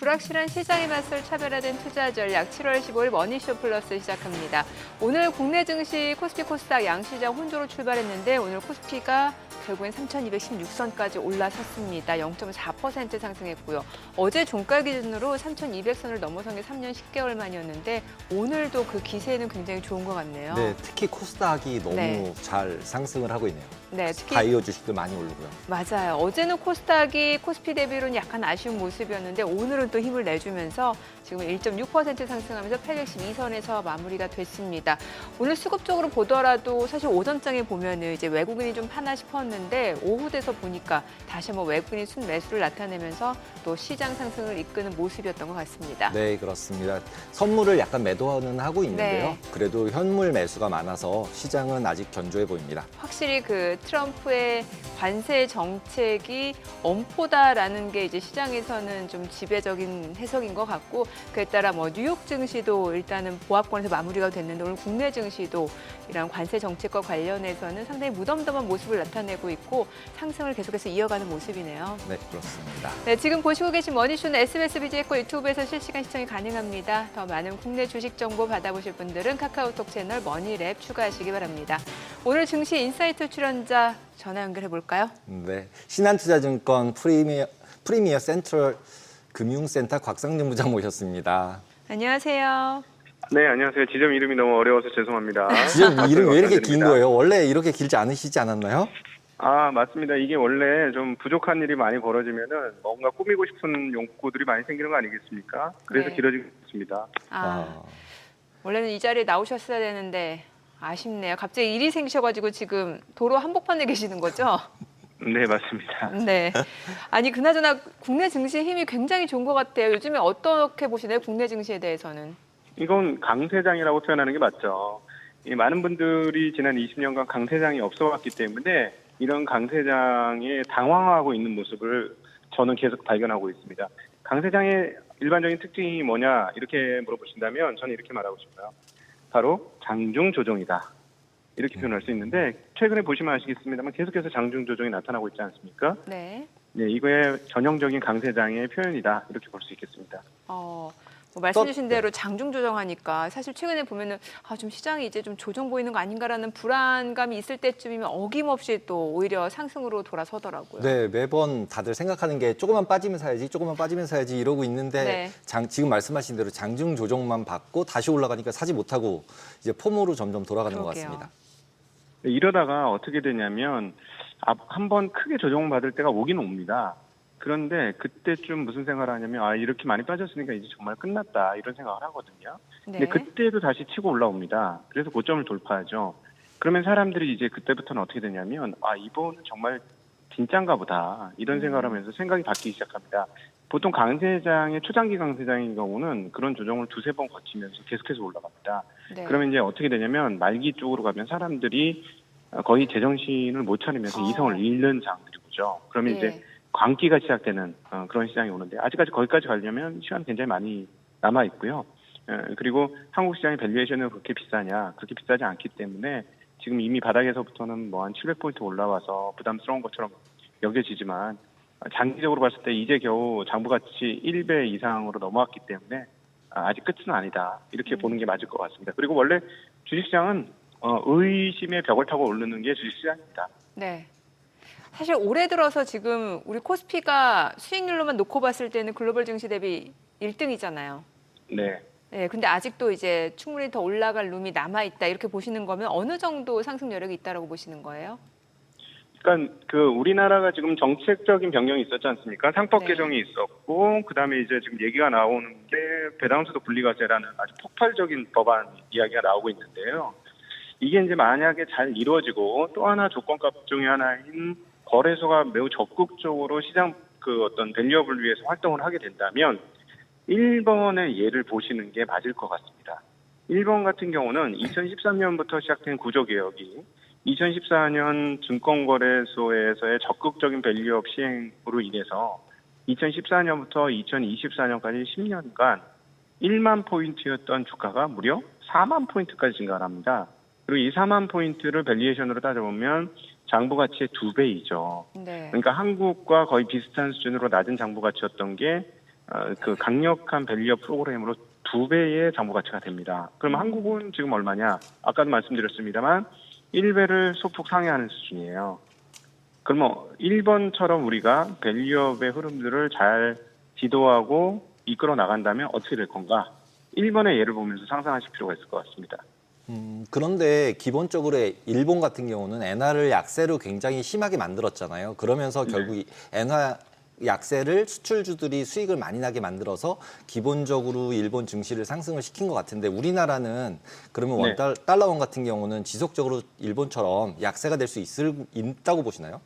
불확실한 시장에 맞설 차별화된 투자 전략 7월 15일 머니쇼 플러스 시작합니다. 오늘 국내 증시 코스피 코스닥 양시장 혼조로 출발했는데 오늘 코스피가 결국엔 3,216선까지 올라섰습니다. 0.4% 상승했고요. 어제 종가 기준으로 3,200선을 넘어선 게 3년 10개월 만이었는데 오늘도 그 기세는 굉장히 좋은 것 같네요. 네, 특히 코스닥이 너무 네. 잘 상승을 하고 있네요. 네, 특히 바이오 주식도 많이 오르고요. 맞아요. 어제는 코스닥이 코스피 대비로는 약간 아쉬운 모습이었는데 오늘은 또 힘을 내주면서 지금 1.6% 상승하면서 812선에서 마무리가 됐습니다. 오늘 수급적으로 보더라도 사실 오전장에 보면은 이제 외국인이 좀 파나 싶었는데 오후 돼서 보니까 다시 한번 외국인이 순매수를 나타내면서 또 시장 상승을 이끄는 모습이었던 것 같습니다. 네, 그렇습니다. 선물을 약간 매도는 하고 있는데요. 네. 그래도 현물 매수가 많아서 시장은 아직 견조해 보입니다. 확실히 그 트럼프의 관세 정책이 엄포다라는 게 이제 시장에서는 좀 지배적인 해석인 것 같고 그에 따라 뭐 뉴욕 증시도 일단은 보합권에서 마무리가 됐는데 오늘 국내 증시도 이런 관세 정책과 관련해서는 상당히 무덤덤한 모습을 나타내고 있고 상승을 계속해서 이어가는 모습이네요. 네, 그렇습니다. 네, 지금 보시고 계신 머니쇼는 SBS BJ과 유튜브에서 실시간 시청이 가능합니다. 더 많은 국내 주식 정보 받아보실 분들은 카카오톡 채널 머니랩 추가하시기 바랍니다. 오늘 증시 인사이트 출연자 전화 연결해 볼까요? 네, 신한투자증권 프리미어 센트럴 금융센터 곽상준 부장 모셨습니다. 안녕하세요. 네, 안녕하세요. 지점 이름이 너무 어려워서 죄송합니다. 지금 이름이 왜 이렇게 긴 감사드립니다. 거예요? 원래 이렇게 길지 않으시지 않았나요? 아, 맞습니다. 이게 원래 좀 부족한 일이 많이 벌어지면은 뭔가 꾸미고 싶은 욕구들이 많이 생기는 거 아니겠습니까? 그래서 네. 길어지고 있습니다. 원래는 이 자리에 나오셨어야 되는데 아쉽네요. 갑자기 일이 생기셔가지고 지금 도로 한복판에 계시는 거죠? 네, 맞습니다. 네. 아니 그나저나 국내 증시 힘이 굉장히 좋은 것 같아요. 요즘에 어떻게 보시나요? 국내 증시에 대해서는? 이건 강세장이라고 표현하는 게 맞죠. 이 많은 분들이 지난 20년간 강세장이 없어왔기 때문에 이런 강세장에 당황하고 있는 모습을 저는 계속 발견하고 있습니다. 강세장의 일반적인 특징이 뭐냐 이렇게 물어보신다면 저는 이렇게 말하고 싶어요. 바로 장중 조정이다. 이렇게 표현할 수 있는데 최근에 보시면 아시겠습니다만 계속해서 장중 조정이 나타나고 있지 않습니까? 네. 네, 이거의 전형적인 강세장의 표현이다. 이렇게 볼 수 있겠습니다. 뭐 말씀 주신 대로 장중 조정하니까 사실 최근에 보면은 좀 시장이 이제 좀 조정 보이는 거 아닌가라는 불안감이 있을 때쯤이면 어김없이 또 오히려 상승으로 돌아서더라고요. 네, 매번 다들 생각하는 게 조금만 빠지면 사야지, 조금만 빠지면 사야지 이러고 있는데 네. 지금 말씀하신 대로 장중 조정만 받고 다시 올라가니까 사지 못하고 이제 폼으로 점점 돌아가는 것 그러게요. 같습니다. 네, 이러다가 어떻게 되냐면 한번 크게 조정받을 때가 오긴 옵니다. 그런데 그때쯤 무슨 생각을 하냐면 이렇게 많이 빠졌으니까 이제 정말 끝났다 이런 생각을 하거든요. 네. 근데 그때도 다시 치고 올라옵니다. 그래서 고점을 돌파하죠. 그러면 사람들이 이제 그때부터는 어떻게 되냐면 이번은 정말 진짠가 보다 이런 생각을 하면서 생각이 바뀌기 시작합니다. 보통 강세장의 초장기 강세장인 경우는 그런 조정을 두세 번 거치면서 계속해서 올라갑니다. 네. 그러면 이제 어떻게 되냐면 말기 쪽으로 가면 사람들이 거의 제정신을 못 차리면서 이성을 잃는 장들이 오죠. 그러면 이제 광기가 시작되는 그런 시장이 오는데 아직까지 거기까지 가려면 시간 굉장히 많이 남아 있고요. 그리고 한국 시장의 밸류에이션은 그렇게 비싸냐? 그렇게 비싸지 않기 때문에 지금 이미 바닥에서부터는 뭐 한 700포인트 올라와서 부담스러운 것처럼 여겨지지만 장기적으로 봤을 때 이제 겨우 장부가치 1배 이상으로 넘어왔기 때문에 아직 끝은 아니다. 이렇게 보는 게 맞을 것 같습니다. 그리고 원래 주식시장은 의심의 벽을 타고 오르는 게 주식시장입니다. 네. 사실 올해 들어서 지금 우리 코스피가 수익률로만 놓고 봤을 때는 글로벌 증시 대비 1등이잖아요. 네. 네, 근데 아직도 이제 충분히 더 올라갈 룸이 남아 있다 이렇게 보시는 거면 어느 정도 상승 여력이 있다라고 보시는 거예요? 그러니까 우리나라가 지금 정책적인 변경이 있었지 않습니까? 상법 네. 개정이 있었고 그다음에 이제 지금 얘기가 나오는 게 배당수도 분리과세라는 아주 폭발적인 법안 이야기가 나오고 있는데요. 이게 이제 만약에 잘 이루어지고 또 하나 조건값 중에 하나인 거래소가 매우 적극적으로 시장 어떤 밸류업을 위해서 활동을 하게 된다면 1번의 예를 보시는 게 맞을 것 같습니다. 1번 같은 경우는 2013년부터 시작된 구조개혁이 2014년 증권거래소에서의 적극적인 밸류업 시행으로 인해서 2014년부터 2024년까지 10년간 1만 포인트였던 주가가 무려 4만 포인트까지 증가를 합니다. 그리고 이 4만 포인트를 밸류에이션으로 따져보면 장부 가치의 2배이죠. 네. 그러니까 한국과 거의 비슷한 수준으로 낮은 장부 가치였던 게 그 강력한 밸류업 프로그램으로 2배의 정보 가치가 됩니다. 그럼 한국은 지금 얼마냐? 아까도 말씀드렸습니다만 1배를 소폭 상회하는 수준이에요. 그러면 일본처럼 우리가 밸류업의 흐름들을 잘 지도하고 이끌어 나간다면 어떻게 될 건가? 일본의 예를 보면서 상상하실 필요가 있을 것 같습니다. 그런데 기본적으로 일본 같은 경우는 엔화를 약세로 굉장히 심하게 만들었잖아요. 그러면서 결국 이 엔화 약세를 수출주들이 수익을 많이 나게 만들어서 기본적으로 일본 증시를 상승을 시킨 것 같은데 우리나라는 그러면 네. 달러원 같은 경우는 지속적으로 일본처럼 약세가 될 수 있다고 보시나요?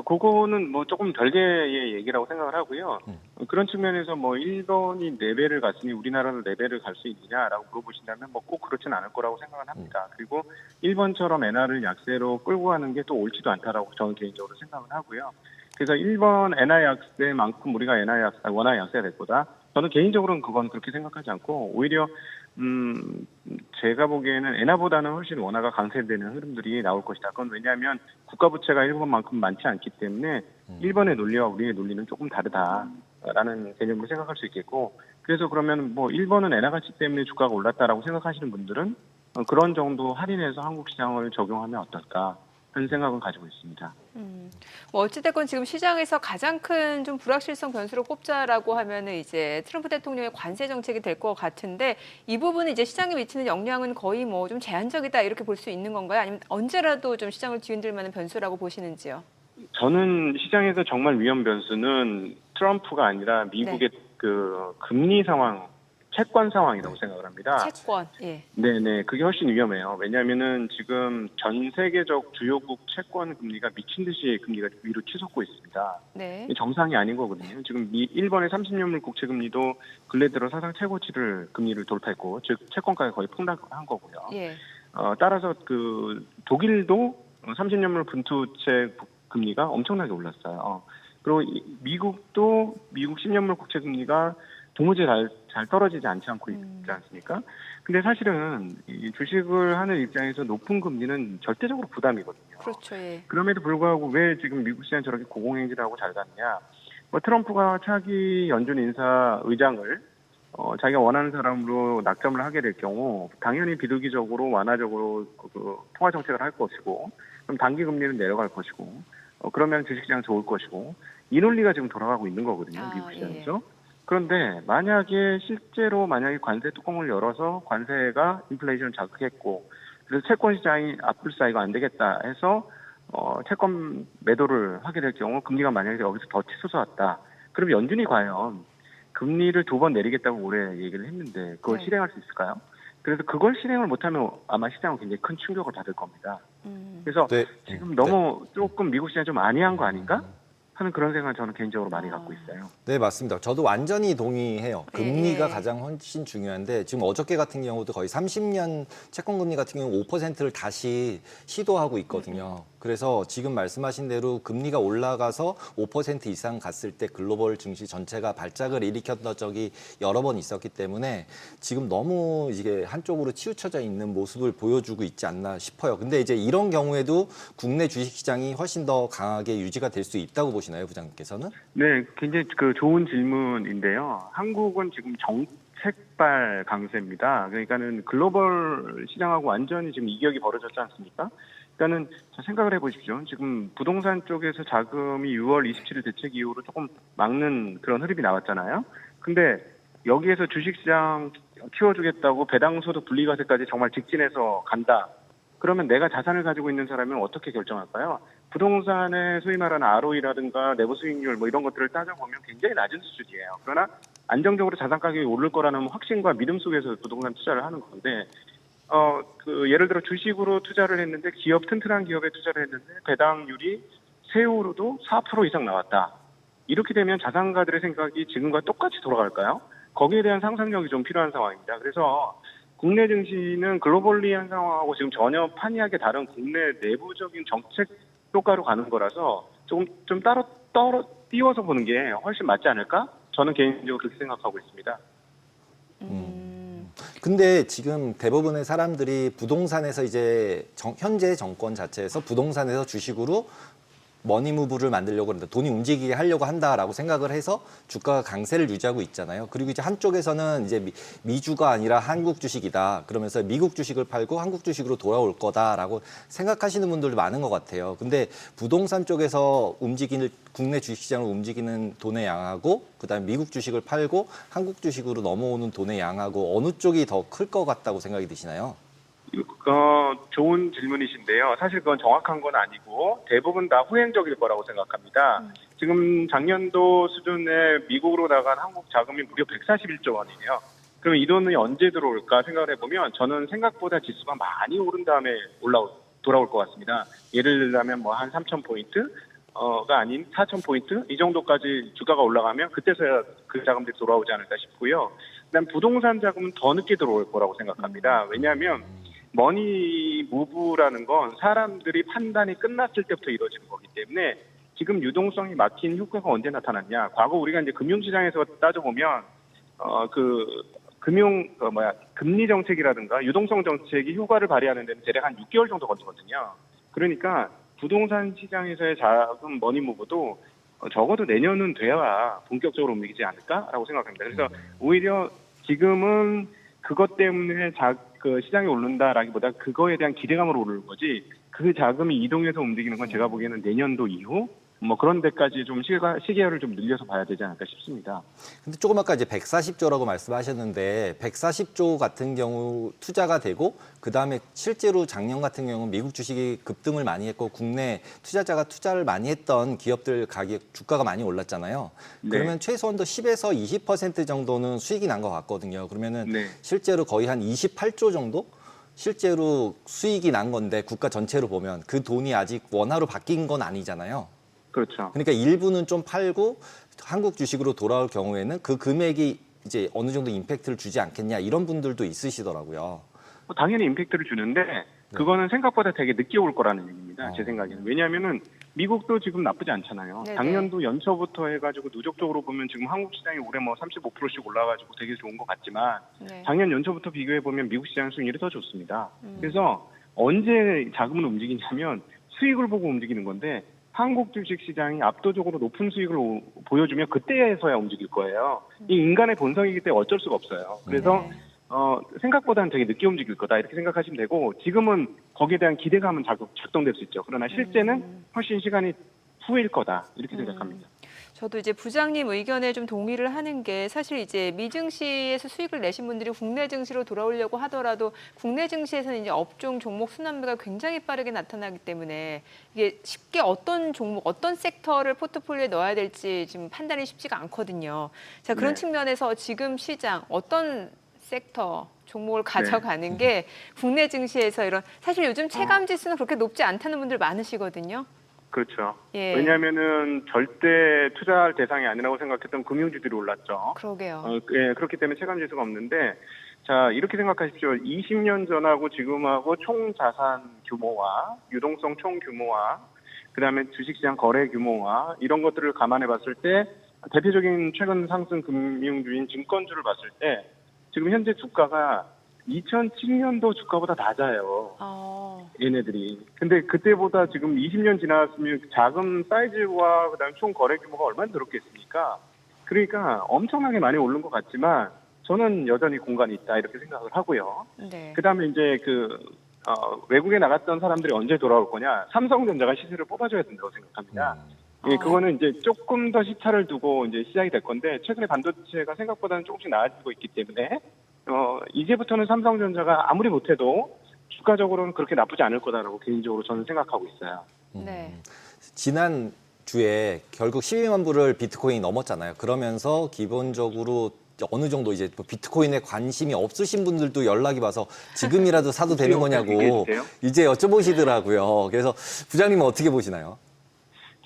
그거는 뭐 조금 별개의 얘기라고 생각을 하고요. 그런 측면에서 뭐 일본이 4배를 갔으니 우리나라는 4배를 갈 수 있느냐라고 물어보신다면 뭐 꼭 그렇진 않을 거라고 생각을 합니다. 그리고 일본처럼 엔화를 약세로 끌고 가는 게 또 옳지도 않다라고 저는 개인적으로 생각을 하고요. 그래서 일본 엔화 약세만큼 우리가 원화 약세가 될 거다. 저는 개인적으로는 그건 그렇게 생각하지 않고 오히려 제가 보기에는 엔화보다는 훨씬 원화가 강세되는 흐름들이 나올 것이다. 그건 왜냐하면 국가 부채가 일본만큼 많지 않기 때문에 일본의 논리와 우리의 논리는 조금 다르다라는 개념으로 생각할 수 있겠고, 그래서 그러면 뭐 일본은 엔화 가치 때문에 주가가 올랐다라고 생각하시는 분들은 그런 정도 할인해서 한국 시장을 적용하면 어떨까 하는 생각은 가지고 있습니다. 뭐 어찌됐건 지금 시장에서 가장 큰 좀 불확실성 변수로 꼽자라고 하면은 이제 트럼프 대통령의 관세 정책이 될 것 같은데 이 부분은 이제 시장에 미치는 영향은 거의 뭐 좀 제한적이다 이렇게 볼 수 있는 건가요? 아니면 언제라도 좀 시장을 뒤흔들 만한 변수라고 보시는지요? 저는 시장에서 정말 위험 변수는 트럼프가 아니라 미국의 그 금리 상황, 채권 상황이라고 생각을 합니다. 채권, 예. 네네, 그게 훨씬 위험해요. 왜냐하면은 지금 전 세계적 주요국 채권 금리가 미친 듯이 금리가 위로 치솟고 있습니다. 네. 이게 정상이 아닌 거거든요. 지금 일본의 30년물 국채 금리도 근래 들어 사상 최고치를 금리를 돌파했고, 즉 채권가가 거의 폭락한 거고요. 예. 따라서 그 독일도 30년물 분투채 금리가 엄청나게 올랐어요. 그리고 미국도 미국 10년물 국채 금리가 도무지 잘 떨어지지 않지 않습니까? 근데 사실은 이 주식을 하는 입장에서 높은 금리는 절대적으로 부담이거든요. 그렇죠, 예. 그럼에도 불구하고 왜 지금 미국 시장이 저렇게 고공행진을 하고 잘 갔냐? 뭐 트럼프가 차기 연준 인사 의장을 자기가 원하는 사람으로 낙점을 하게 될 경우 당연히 비둘기적으로 완화적으로 그 통화 정책을 할 것이고, 그럼 단기 금리는 내려갈 것이고, 그러면 주식시장 좋을 것이고, 이 논리가 지금 돌아가고 있는 거거든요, 미국 시장에서. 예. 그런데 실제로 만약에 관세 뚜껑을 열어서 관세가 인플레이션을 자극했고, 그래서 채권 시장이 앞불사 이거 안 되겠다 해서 채권 매도를 하게 될 경우 금리가 만약에 여기서 더 치솟아 왔다. 그럼 연준이 과연 금리를 2번 내리겠다고 올해 얘기를 했는데 그걸 네. 실행할 수 있을까요? 그래서 그걸 실행을 못하면 아마 시장은 굉장히 큰 충격을 받을 겁니다. 그래서 네. 지금 너무 조금 미국 시장이 좀 안이한 거 아닌가 하는 그런 생각을 저는 개인적으로 많이 갖고 있어요. 네, 맞습니다. 저도 완전히 동의해요. 금리가 예. 가장 훨씬 중요한데 지금 어저께 같은 경우도 거의 30년 채권 금리 같은 경우 5%를 다시 시도하고 있거든요. 그래서 지금 말씀하신 대로 금리가 올라가서 5% 이상 갔을 때 글로벌 증시 전체가 발작을 일으켰던 적이 여러 번 있었기 때문에 지금 너무 이게 한쪽으로 치우쳐져 있는 모습을 보여주고 있지 않나 싶어요. 근데 이제 이런 경우에도 국내 주식 시장이 훨씬 더 강하게 유지가 될 수 있다고 보시나요, 부장님께서는? 네, 굉장히 좋은 질문인데요. 한국은 지금 정책발 강세입니다. 그러니까는 글로벌 시장하고 완전히 지금 이격이 벌어졌지 않습니까? 그러니까는 생각을 해보십시오. 지금 부동산 쪽에서 자금이 6월 27일 대책 이후로 조금 막는 그런 흐름이 나왔잖아요. 근데 여기에서 주식시장 키워주겠다고 배당소득 분리과세까지 정말 직진해서 간다. 그러면 내가 자산을 가지고 있는 사람은 어떻게 결정할까요? 부동산의 소위 말하는 ROE라든가 내부 수익률 뭐 이런 것들을 따져보면 굉장히 낮은 수준이에요. 그러나 안정적으로 자산 가격이 오를 거라는 확신과 믿음 속에서 부동산 투자를 하는 건데, 예를 들어 주식으로 투자를 했는데 튼튼한 기업에 투자를 했는데 배당률이 세후로도 4% 이상 나왔다. 이렇게 되면 자산가들의 생각이 지금과 똑같이 돌아갈까요? 거기에 대한 상상력이 좀 필요한 상황입니다. 그래서 국내 증시는 글로벌리한 상황하고 지금 전혀 판이하게 다른 국내 내부적인 정책 효과로 가는 거라서 좀 따로 띄워서 보는 게 훨씬 맞지 않을까? 저는 개인적으로 그렇게 생각하고 있습니다. 근데 지금 대부분의 사람들이 부동산에서 이제 현재 정권 자체에서 부동산에서 주식으로 머니무브를 만들려고 한다, 돈이 움직이게 하려고 한다라고 생각을 해서 주가가 강세를 유지하고 있잖아요. 그리고 이제 한쪽에서는 이제 미주가 아니라 한국 주식이다, 그러면서 미국 주식을 팔고 한국 주식으로 돌아올 거다라고 생각하시는 분들도 많은 것 같아요. 근데 부동산 쪽에서 움직이는 국내 주식시장을 움직이는 돈의 양하고 그다음에 미국 주식을 팔고 한국 주식으로 넘어오는 돈의 양하고 어느 쪽이 더 클 것 같다고 생각이 드시나요? 좋은 질문이신데요. 사실 그건 정확한 건 아니고 대부분 다 후행적일 거라고 생각합니다. 지금 작년도 수준의 미국으로 나간 한국 자금이 무려 141조 원이에요. 그럼 이 돈이 언제 들어올까 생각을 해보면 저는 생각보다 지수가 많이 오른 다음에 돌아올 것 같습니다. 예를 들자면 뭐 한 3,000포인트가 아닌 4,000포인트 이 정도까지 주가가 올라가면 그때서야 그 자금들이 돌아오지 않을까 싶고요. 그다음 부동산 자금은 더 늦게 들어올 거라고 생각합니다. 왜냐하면 머니 무브라는 건 사람들이 판단이 끝났을 때부터 이루어지는 거기 때문에 지금 유동성이 막힌 효과가 언제 나타났냐? 과거 우리가 이제 금융시장에서 따져보면 금리 정책이라든가 유동성 정책이 효과를 발휘하는 데는 대략 한 6개월 정도 걸리거든요. 그러니까 부동산 시장에서의 자금 머니 무브도 적어도 내년은 돼야 본격적으로 움직이지 않을까라고 생각합니다. 그래서 오히려 지금은 그것 때문에 시장이 오른다라기보다 그거에 대한 기대감으로 오르는 거지 그 자금이 이동해서 움직이는 건 제가 보기에는 내년도 이후 뭐 그런 데까지 좀 시계열을 좀 늘려서 봐야 되지 않을까 싶습니다. 근데 조금 아까 이제 140조라고 말씀하셨는데 140조 같은 경우 투자가 되고 그다음에 실제로 작년 같은 경우는 미국 주식이 급등을 많이 했고 국내 투자자가 투자를 많이 했던 기업들 가격 주가가 많이 올랐잖아요. 네. 그러면 최소한도 10에서 20% 정도는 수익이 난 것 같거든요. 그러면은 네. 실제로 거의 한 28조 정도 실제로 수익이 난 건데 국가 전체로 보면 그 돈이 아직 원화로 바뀐 건 아니잖아요. 그렇죠. 그러니까 일부는 좀 팔고 한국 주식으로 돌아올 경우에는 그 금액이 이제 어느 정도 임팩트를 주지 않겠냐 이런 분들도 있으시더라고요. 당연히 임팩트를 주는데 그거는 생각보다 되게 늦게 올 거라는 얘기입니다. 제 생각에는. 왜냐하면은 미국도 지금 나쁘지 않잖아요. 네네. 작년도 연초부터 해가지고 누적적으로 보면 지금 한국 시장이 올해 뭐 35%씩 올라가지고 되게 좋은 것 같지만 네. 작년 연초부터 비교해 보면 미국 시장 수익률이 더 좋습니다. 그래서 언제 자금을 움직이냐면 수익을 보고 움직이는 건데 한국 주식 시장이 압도적으로 높은 수익을 보여주면 그때에서야 움직일 거예요. 이 인간의 본성이기 때문에 어쩔 수가 없어요. 그래서 네. 생각보다는 되게 늦게 움직일 거다 이렇게 생각하시면 되고 지금은 거기에 대한 기대감은 작동될 수 있죠. 그러나 실제는 훨씬 시간이 후일 거다 이렇게 생각합니다. 저도 이제 부장님 의견에 좀 동의를 하는 게 사실 이제 미증시에서 수익을 내신 분들이 국내 증시로 돌아오려고 하더라도 국내 증시에서는 이제 업종 종목 순환매가 굉장히 빠르게 나타나기 때문에 이게 쉽게 어떤 종목, 어떤 섹터를 포트폴리오에 넣어야 될지 지금 판단이 쉽지가 않거든요. 자, 그런 네. 측면에서 지금 시장 어떤 섹터 종목을 가져가는 게 국내 증시에서 이런 사실 요즘 체감 지수는 그렇게 높지 않다는 분들 많으시거든요. 그렇죠. 예. 왜냐하면은 절대 투자할 대상이 아니라고 생각했던 금융주들이 올랐죠. 그러게요. 예, 그렇기 때문에 체감 지수가 없는데 자 이렇게 생각하십시오. 20년 전하고 지금하고 총 자산 규모와 유동성 총 규모와 그다음에 주식시장 거래 규모와 이런 것들을 감안해 봤을 때 대표적인 최근 상승 금융주인 증권주를 봤을 때 지금 현재 주가가 2007년도 주가보다 낮아요. 얘네들이. 근데 그때보다 지금 20년 지났으면 자금 사이즈와 그다음에 총 거래 규모가 얼마나 늘었겠습니까? 그러니까 엄청나게 많이 오른 것 같지만 저는 여전히 공간이 있다 이렇게 생각을 하고요. 네. 그다음에 이제 외국에 나갔던 사람들이 언제 돌아올 거냐? 삼성전자가 시세를 뽑아줘야 된다고 생각합니다. 예, 그거는 이제 조금 더 시차를 두고 이제 시작이 될 건데 최근에 반도체가 생각보다는 조금씩 나아지고 있기 때문에 이제부터는 삼성전자가 아무리 못해도 주가적으로는 그렇게 나쁘지 않을 거다라고 개인적으로 저는 생각하고 있어요. 네. 지난 주에 결국 12만 불을 비트코인이 넘었잖아요. 그러면서 기본적으로 어느 정도 이제 비트코인에 관심이 없으신 분들도 연락이 와서 지금이라도 사도 되는 거냐고 이제 여쭤보시더라고요. 그래서 부장님은 어떻게 보시나요?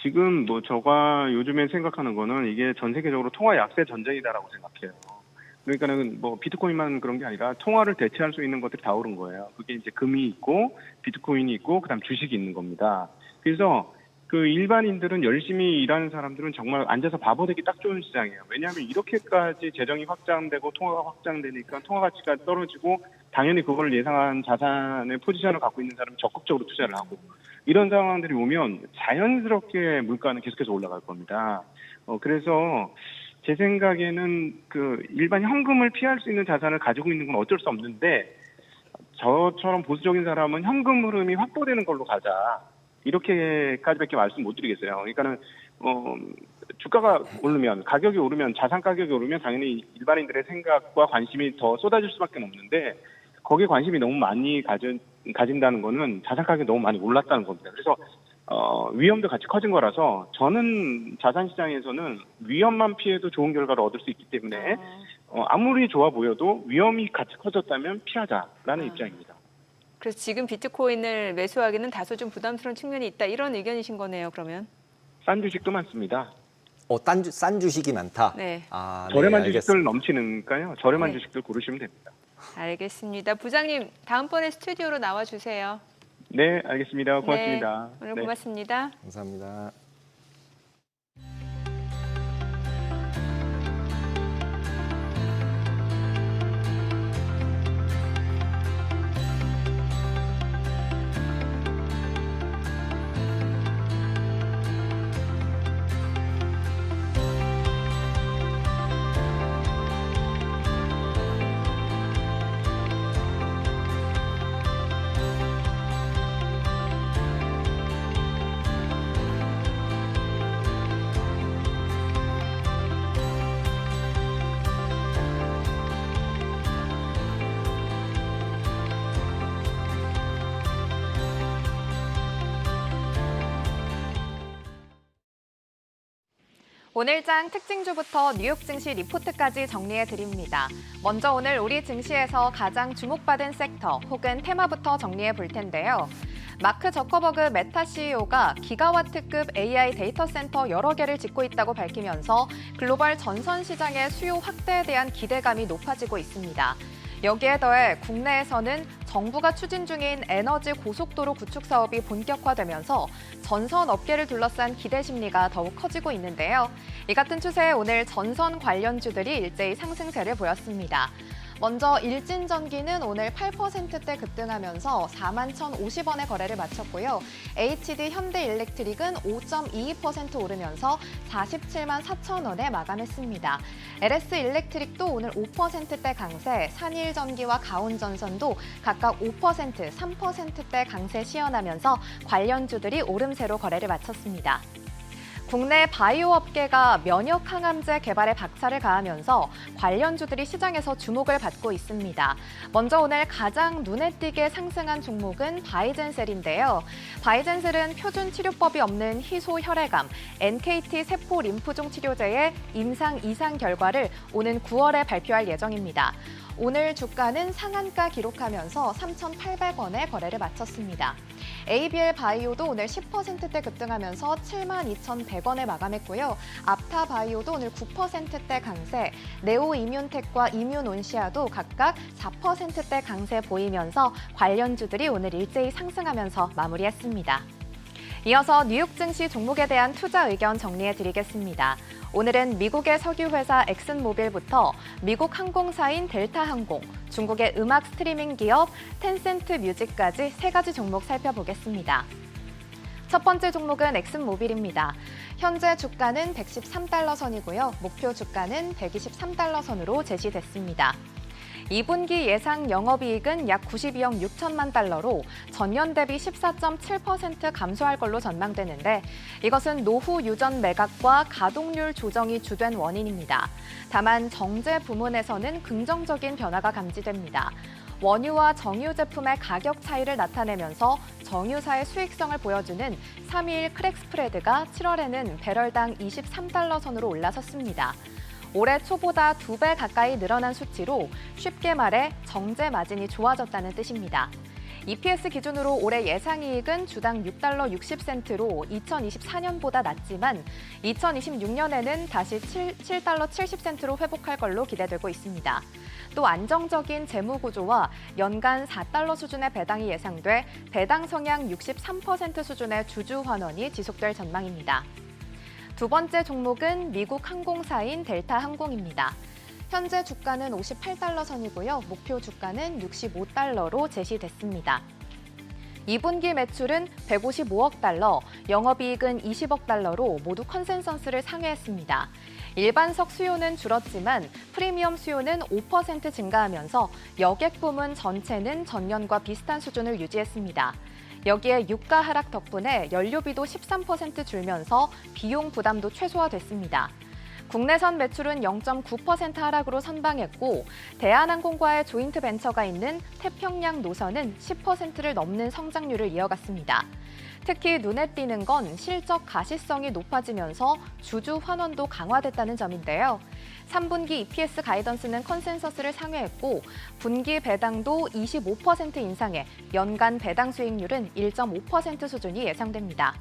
지금 뭐 제가 요즘에 생각하는 거는 이게 전 세계적으로 통화 약세 전쟁이다라고 생각해요. 그러니까는 뭐 비트코인만 그런 게 아니라 통화를 대체할 수 있는 것들이 다 오른 거예요. 그게 이제 금이 있고 비트코인이 있고 그다음 주식이 있는 겁니다. 그래서 그 일반인들은 열심히 일하는 사람들은 정말 앉아서 바보 되기 딱 좋은 시장이에요. 왜냐하면 이렇게까지 재정이 확장되고 통화가 확장되니까 통화 가치가 떨어지고 당연히 그걸 예상한 자산의 포지션을 갖고 있는 사람은 적극적으로 투자를 하고 이런 상황들이 오면 자연스럽게 물가는 계속해서 올라갈 겁니다. 그래서 제 생각에는 그 일반 현금을 피할 수 있는 자산을 가지고 있는 건 어쩔 수 없는데 저처럼 보수적인 사람은 현금 흐름이 확보되는 걸로 가자. 이렇게까지밖에 말씀 못 드리겠어요. 그러니까는 주가가 오르면 가격이 오르면 자산 가격이 오르면 당연히 일반인들의 생각과 관심이 더 쏟아질 수밖에 없는데 거기에 관심이 너무 많이 가진다는 거는 자산 가격이 너무 많이 올랐다는 겁니다. 그래서 위험도 같이 커진 거라서 저는 자산 시장에서는 위험만 피해도 좋은 결과를 얻을 수 있기 때문에 아무리 좋아 보여도 위험이 같이 커졌다면 피하자라는 입장입니다. 그래서 지금 비트코인을 매수하기는 다소 좀 부담스러운 측면이 있다. 이런 의견이신 거네요, 그러면. 싼 주식도 많습니다. 싼 주식이 많다. 네. 저렴한 네, 주식들 넘치니까요. 저렴한 네. 주식들 고르시면 됩니다. 알겠습니다. 부장님, 다음번에 스튜디오로 나와 주세요. 네, 알겠습니다. 고맙습니다. 네, 오늘 네. 고맙습니다. 감사합니다. 오늘장 특징주부터 뉴욕 증시 리포트까지 정리해 드립니다. 먼저 오늘 우리 증시에서 가장 주목받은 섹터 혹은 테마부터 정리해 볼 텐데요. 마크 저커버그 메타 CEO가 기가와트급 AI 데이터 센터 여러 개를 짓고 있다고 밝히면서 글로벌 전선 시장의 수요 확대에 대한 기대감이 높아지고 있습니다. 여기에 더해 국내에서는 정부가 추진 중인 에너지 고속도로 구축 사업이 본격화되면서 전선 업계를 둘러싼 기대 심리가 더욱 커지고 있는데요. 이 같은 추세에 오늘 전선 관련주들이 일제히 상승세를 보였습니다. 먼저 일진전기는 오늘 8%대 급등하면서 41,050원에 거래를 마쳤고요. HD 현대일렉트릭은 5.22% 오르면서 474만 4천원에 마감했습니다. LS일렉트릭도 오늘 5%대 강세, 산일전기와 가온전선도 각각 5%, 3%대 강세 시현하면서 관련주들이 오름세로 거래를 마쳤습니다. 국내 바이오 업계가 면역 항암제 개발에 박차를 가하면서 관련주들이 시장에서 주목을 받고 있습니다. 먼저 오늘 가장 눈에 띄게 상승한 종목은 바이젠셀인데요. 바이젠셀은 표준 치료법이 없는 희소혈액암, NKT 세포 림프종 치료제의 임상 2상 결과를 오는 9월에 발표할 예정입니다. 오늘 주가는 상한가 기록하면서 3,800원에 거래를 마쳤습니다. ABL 바이오도 오늘 10%대 급등하면서 72,100원에 마감했고요. 앞타 바이오도 오늘 9%대 강세, 네오 이뮨텍과 이뮨온시아도 각각 4%대 강세 보이면서 관련주들이 오늘 일제히 상승하면서 마무리했습니다. 이어서 뉴욕 증시 종목에 대한 투자 의견 정리해 드리겠습니다. 오늘은 미국의 석유회사 엑슨모빌부터 미국 항공사인 델타항공, 중국의 음악 스트리밍 기업 텐센트 뮤직까지 세 가지 종목 살펴보겠습니다. 첫 번째 종목은 엑슨모빌입니다. 현재 주가는 113달러 선이고요. 목표 주가는 123달러 선으로 제시됐습니다. 2분기 예상 영업이익은 약 92억 6천만 달러로 전년 대비 14.7% 감소할 걸로 전망되는데 이것은 노후 유전 매각과 가동률 조정이 주된 원인입니다. 다만 정제 부문에서는 긍정적인 변화가 감지됩니다. 원유와 정유 제품의 가격 차이를 나타내면서 정유사의 수익성을 보여주는 3일 크랙 스프레드가 7월에는 배럴당 23달러 선으로 올라섰습니다. 올해 초보다 2배 가까이 늘어난 수치로 쉽게 말해 정제 마진이 좋아졌다는 뜻입니다. EPS 기준으로 올해 예상이익은 주당 6달러 60센트로 2024년보다 낮지만 2026년에는 다시 7달러 70센트로 회복할 걸로 기대되고 있습니다. 또 안정적인 재무 구조와 연간 4달러 수준의 배당이 예상돼 배당 성향 63% 수준의 주주 환원이 지속될 전망입니다. 두 번째 종목은 미국 항공사인 델타항공입니다. 현재 주가는 58달러 선이고요. 목표 주가는 65달러로 제시됐습니다. 2분기 매출은 155억 달러, 영업이익은 20억 달러로 모두 컨센서스를 상회했습니다. 일반석 수요는 줄었지만 프리미엄 수요는 5% 증가하면서 여객 부문 전체는 전년과 비슷한 수준을 유지했습니다. 여기에 유가 하락 덕분에 연료비도 13% 줄면서 비용 부담도 최소화됐습니다. 국내선 매출은 0.9% 하락으로 선방했고 대한항공과의 조인트 벤처가 있는 태평양 노선은 10%를 넘는 성장률을 이어갔습니다. 특히 눈에 띄는 건 실적 가시성이 높아지면서 주주 환원도 강화됐다는 점인데요. 3분기 EPS 가이던스는 컨센서스를 상회했고 분기 배당도 25% 인상해 연간 배당 수익률은 1.5% 수준이 예상됩니다.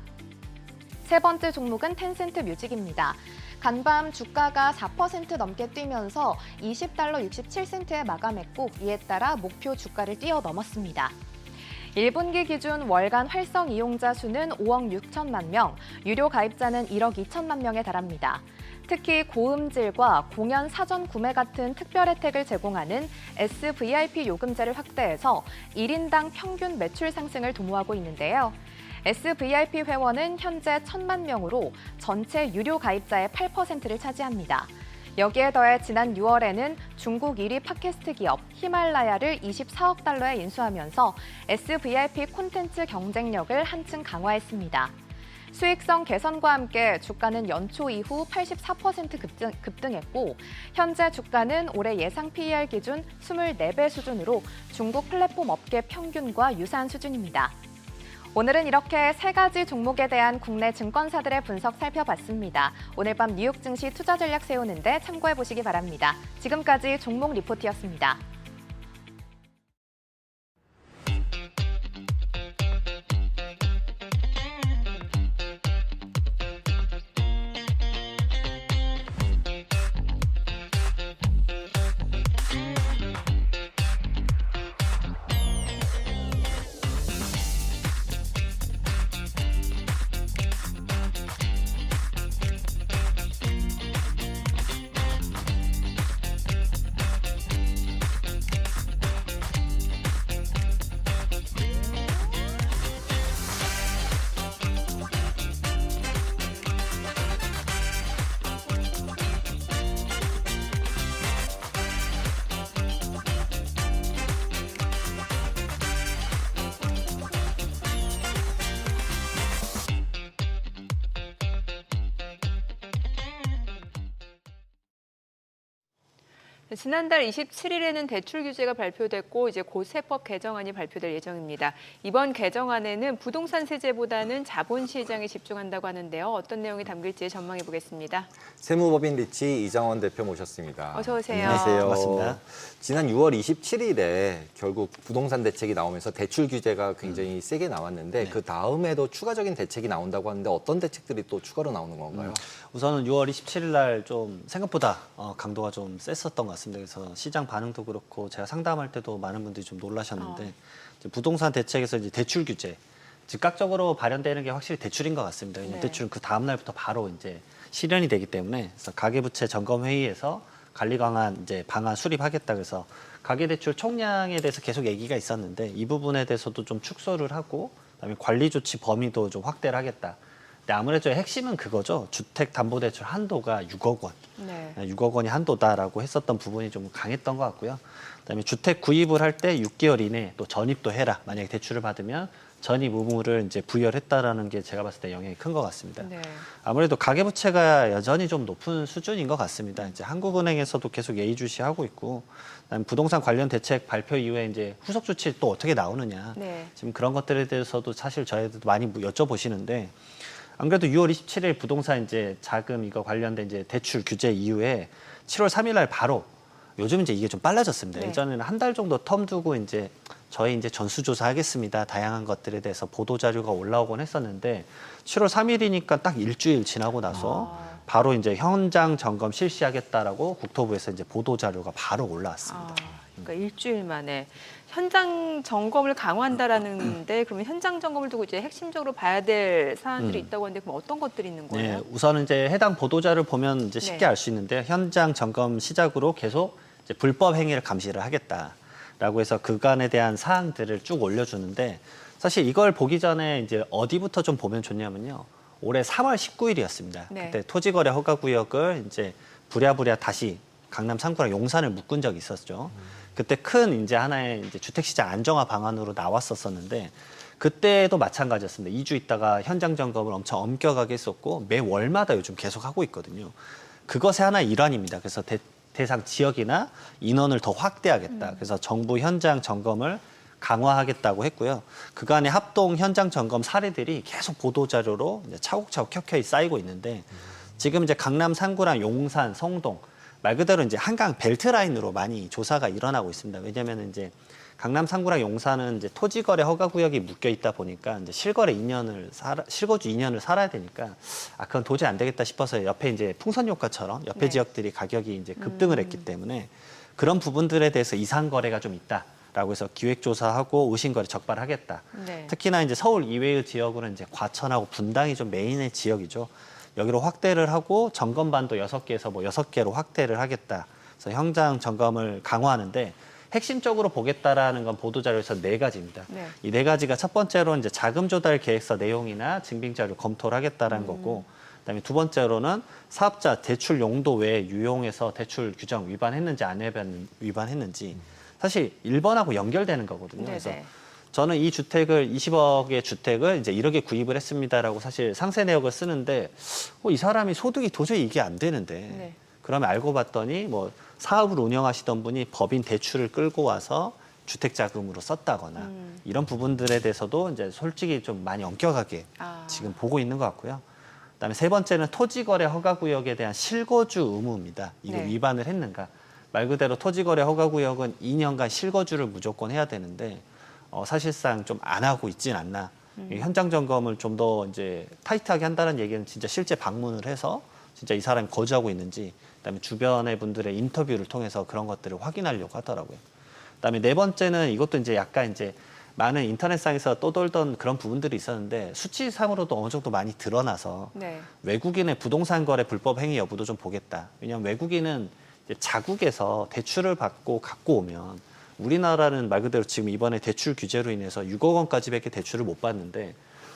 세 번째 종목은 텐센트 뮤직입니다. 간밤 주가가 4% 넘게 뛰면서 20달러 67센트에 마감했고 이에 따라 목표 주가를 뛰어넘었습니다. 1분기 기준 월간 활성 이용자 수는 5억 6천만 명, 유료 가입자는 1억 2천만 명에 달합니다. 특히 고음질과 공연 사전 구매 같은 특별 혜택을 제공하는 SVIP 요금제를 확대해서 1인당 평균 매출 상승을 도모하고 있는데요. SVIP 회원은 현재 1,000만 명으로 전체 유료 가입자의 8%를 차지합니다. 여기에 더해 지난 6월에는 중국 1위 팟캐스트 기업 히말라야를 24억 달러에 인수하면서 SVIP 콘텐츠 경쟁력을 한층 강화했습니다. 수익성 개선과 함께 주가는 연초 이후 84% 급등했고 현재 주가는 올해 예상 PER 기준 24배 수준으로 중국 플랫폼 업계 평균과 유사한 수준입니다. 오늘은 이렇게 세 가지 종목에 대한 국내 증권사들의 분석 살펴봤습니다. 오늘 밤 뉴욕 증시 투자 전략 세우는데 참고해 보시기 바랍니다. 지금까지 종목 리포트였습니다. 지난달 27일에는 대출 규제가 발표됐고 이제 곧 세법 개정안이 발표될 예정입니다. 이번 개정안에는 부동산 세제보다는 자본시장에 집중한다고 하는데요. 어떤 내용이 담길지 전망해 보겠습니다. 세무법인 리치 이정원 대표 모셨습니다. 어서 오세요. 안녕하세요. 반갑습니다. 지난 6월 27일에 결국 부동산 대책이 나오면서 대출 규제가 굉장히 세게 나왔는데 그 다음에도 추가적인 대책이 나온다고 하는데 어떤 대책들이 또 추가로 나오는 건가요? 우선은 6월 27일 날 좀 생각보다 강도가 좀 셌었던 것 같습니다. 그래서 시장 반응도 그렇고 제가 상담할 때도 많은 분들이 좀 놀라셨는데 이제 부동산 대책에서 이제 대출 규제 즉각적으로 발현되는 게 확실히 대출인 것 같습니다. 왜냐하면 네. 대출은 그 다음 날부터 바로 이제 실현이 되기 때문에 그래서 가계부채 점검 회의에서 관리 강한 이제 방안 수립하겠다 그래서 가계대출 총량에 대해서 계속 얘기가 있었는데 이 부분에 대해서도 좀 축소를 하고 그다음에 관리 조치 범위도 좀 확대를 하겠다. 근데 아무래도 핵심은 그거죠. 주택담보대출 한도가 6억 원. 네. 6억 원이 한도다라고 했었던 부분이 좀 강했던 것 같고요. 그다음에 주택 구입을 할 때 6개월 이내에 또 전입도 해라. 만약에 대출을 받으면 전입 의무를 이제 부여를 했다라는 게 제가 봤을 때 영향이 큰 것 같습니다. 네. 아무래도 가계부채가 여전히 좀 높은 수준인 것 같습니다. 이제 한국은행에서도 계속 예의주시하고 있고, 그다음에 부동산 관련 대책 발표 이후에 이제 후속 조치 또 어떻게 나오느냐. 네. 지금 그런 것들에 대해서도 사실 저희들도 많이 여쭤보시는데. 안 그래도 6월 27일 부동산 이제 자금 이거 관련된 이제 대출 규제 이후에 7월 3일 날 바로 요즘 이제 이게 좀 빨라졌습니다. 네. 예전에는 한 달 정도 텀 두고 이제 저희 이제 전수조사 하겠습니다. 다양한 것들에 대해서 보도 자료가 올라오곤 했었는데 7월 3일이니까 딱 일주일 지나고 나서 바로 이제 현장 점검 실시하겠다라고 국토부에서 이제 보도 자료가 바로 올라왔습니다. 그러니까 일주일 만에 현장 점검을 강화한다라는데 그러면 현장 점검을 두고 이제 핵심적으로 봐야 될 사안들이 있다고 하는데 그럼 어떤 것들이 있는 거예요? 네, 우선은 이제 해당 보도자를 보면 이제 쉽게 네. 알 수 있는데 현장 점검 시작으로 계속 이제 불법 행위를 감시를 하겠다라고 해서 그간에 대한 사항들을 쭉 올려주는데 사실 이걸 보기 전에 이제 어디부터 좀 보면 좋냐면요. 올해 3월 19일이었습니다. 네. 그때 토지거래 허가구역을 이제 부랴부랴 다시 강남 3구랑 용산을 묶은 적이 있었죠. 그때 큰 이제 하나의 이제 주택시장 안정화 방안으로 나왔었는데 그때도 마찬가지였습니다. 2주 있다가 현장 점검을 엄청 엄격하게 했었고 매 월마다 요즘 계속 하고 있거든요. 그것의 하나의 일환입니다. 그래서 대상 지역이나 인원을 더 확대하겠다. 그래서 정부 현장 점검을 강화하겠다고 했고요. 그간의 합동 현장 점검 사례들이 계속 보도자료로 이제 차곡차곡 켜켜이 쌓이고 있는데 지금 이제 강남 3구랑 용산, 성동 말 그대로 이제 한강 벨트 라인으로 많이 조사가 일어나고 있습니다. 왜냐하면 이제 강남 3구랑 용산은 이제 토지거래 허가구역이 묶여 있다 보니까 이제 실거주 2년을 살아야 되니까 그건 도저히 안 되겠다 싶어서 옆에 이제 풍선효과처럼 옆에 네. 지역들이 가격이 이제 급등을 했기 때문에 그런 부분들에 대해서 이상 거래가 좀 있다라고 해서 기획조사하고 의심거래 적발하겠다. 네. 특히나 이제 서울 이외의 지역으로는 이제 과천하고 분당이 좀 메인의 지역이죠. 여기로 확대를 하고 점검반도 6개에서 뭐 6개로 확대를 하겠다. 그래서 현장 점검을 강화하는데 핵심적으로 보겠다라는 건 보도자료에서 4가지입니다. 네. 이 4가지가 첫 번째로 이제 자금 조달 계획서 내용이나 증빙자료 검토를 하겠다라는 거고, 그다음에 두 번째로는 사업자 대출 용도 외에 유용해서 대출 규정 위반했는지 안 위반했는지 사실 1번하고 연결되는 거거든요. 그래서 네네. 저는 이 주택을 20억의 주택을 이제 1억에 구입을 했습니다라고 사실 상세 내역을 쓰는데 이 사람이 소득이 도저히 이게 안 되는데 네. 그러면 알고 봤더니 뭐 사업을 운영하시던 분이 법인 대출을 끌고 와서 주택 자금으로 썼다거나 이런 부분들에 대해서도 이제 솔직히 좀 많이 엄격하게 지금 보고 있는 것 같고요. 그다음에 세 번째는 토지거래 허가구역에 대한 실거주 의무입니다. 이거 네. 위반을 했는가? 말 그대로 토지거래 허가구역은 2년간 실거주를 무조건 해야 되는데 사실상 좀 안 하고 있진 않나. 이 현장 점검을 좀 더 이제 타이트하게 한다는 얘기는 진짜 실제 방문을 해서 진짜 이 사람이 거주하고 있는지, 그다음에 주변의 분들의 인터뷰를 통해서 그런 것들을 확인하려고 하더라고요. 그다음에 네 번째는 이것도 이제 약간 이제 많은 인터넷상에서 떠돌던 그런 부분들이 있었는데 수치상으로도 어느 정도 많이 드러나서 네. 외국인의 부동산 거래 불법 행위 여부도 좀 보겠다. 왜냐하면 외국인은 이제 자국에서 대출을 받고 갖고 오면 우리나라는 말 그대로 지금 이번에 대출 규제로 인해서 6억 원까지밖에 대출을 못 받는데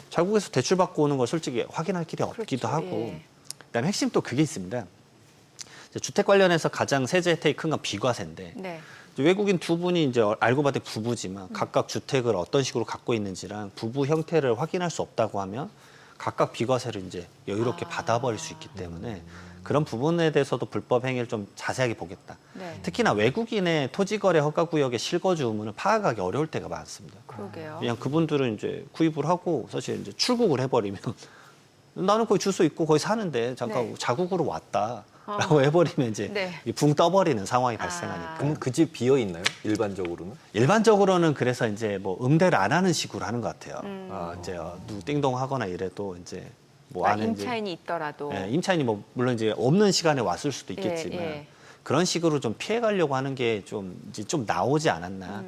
자국에서 대출 받고 오는 걸 솔직히 확인할 길이 없기도 그렇죠. 하고 예. 그다음에 핵심 또 그게 있습니다. 이제 주택 관련해서 가장 세제 혜택이 큰 건 비과세인데 네. 외국인 두 분이 이제 알고 봤더니 부부지만 각각 주택을 어떤 식으로 갖고 있는지랑 부부 형태를 확인할 수 없다고 하면 각각 비과세를 이제 여유롭게 받아버릴 수 있기 때문에 그런 부분에 대해서도 불법 행위를 좀 자세하게 보겠다. 네. 특히나 외국인의 토지거래 허가구역의 실거주 의무는 파악하기 어려울 때가 많습니다. 그러게요. 그냥 그분들은 이제 구입을 하고 사실 이제 출국을 해버리면 나는 거기 주소 있고 거기 사는데 잠깐 네. 자국으로 왔다라고 해버리면 이제 네. 붕 떠버리는 상황이 발생하니까. 그럼 그 집 비어 있나요? 일반적으로는? 일반적으로는 그래서 이제 뭐 응대를 안 하는 식으로 하는 것 같아요. 이제 누구 띵동하거나 이래도 이제 뭐 안에 이제 임차인이 있더라도. 예, 임차인이 뭐 물론 이제 없는 시간에 왔을 수도 있겠지만 예. 그런 식으로 좀 피해가려고 하는 게 좀 이제 좀 나오지 않았나.